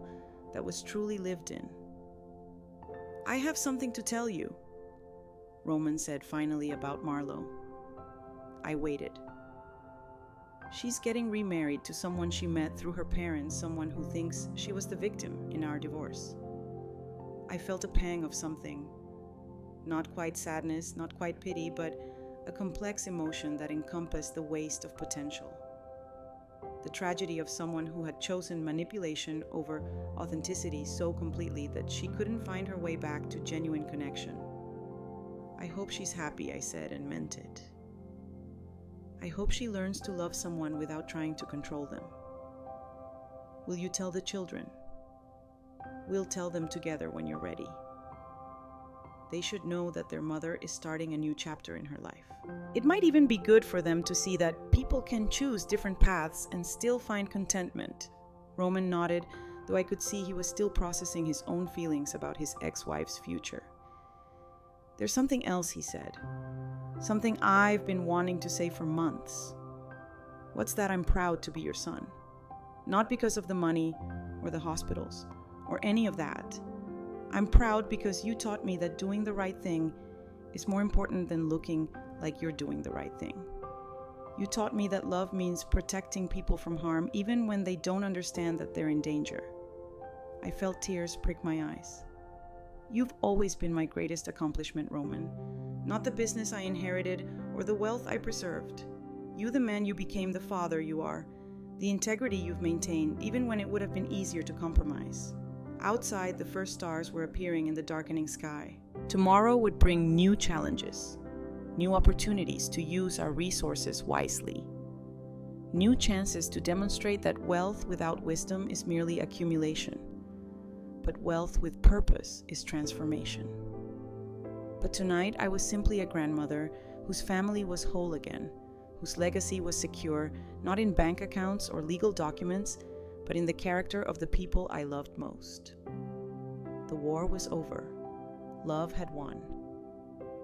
that was truly lived in. "I have something to tell you," Roman said finally about Marlo. I waited. "She's getting remarried to someone she met through her parents, someone who thinks she was the victim in our divorce." I felt a pang of something. Not quite sadness, not quite pity, but a complex emotion that encompassed the waste of potential. The tragedy of someone who had chosen manipulation over authenticity so completely that she couldn't find her way back to genuine connection. "I hope she's happy," I said, and meant it. "I hope she learns to love someone without trying to control them. Will you tell the children? We'll tell them together when you're ready. They should know that their mother is starting a new chapter in her life. It might even be good for them to see that people can choose different paths and still find contentment." Roman nodded, though I could see he was still processing his own feelings about his ex-wife's future. "There's something else," he said. "Something I've been wanting to say for months. What's that? I'm proud to be your son. Not because of the money or the hospitals or any of that. I'm proud because you taught me that doing the right thing is more important than looking like you're doing the right thing. You taught me that love means protecting people from harm even when they don't understand that they're in danger." I felt tears prick my eyes. "You've always been my greatest accomplishment, Roman. Not the business I inherited or the wealth I preserved. You, the man you became, the father you are, the integrity you've maintained even when it would have been easier to compromise." Outside, the first stars were appearing in the darkening sky. Tomorrow would bring new challenges, new opportunities to use our resources wisely, new chances to demonstrate that wealth without wisdom is merely accumulation, but wealth with purpose is transformation. But tonight, I was simply a grandmother whose family was whole again, whose legacy was secure, not in bank accounts or legal documents, but in the character of the people I loved most. The war was over. Love had won.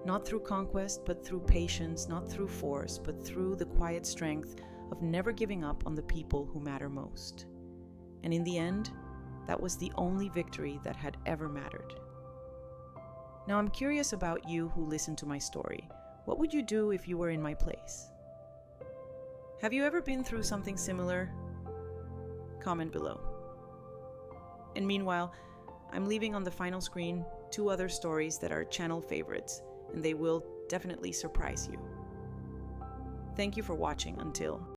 Not through conquest, but through patience, not through force, but through the quiet strength of never giving up on the people who matter most. And in the end, that was the only victory that had ever mattered. Now I'm curious about you who listened to my story. What would you do if you were in my place? Have you ever been through something similar? Comment below. And meanwhile, I'm leaving on the final screen 2 other stories that are channel favorites, and they will definitely surprise you. Thank you for watching. Until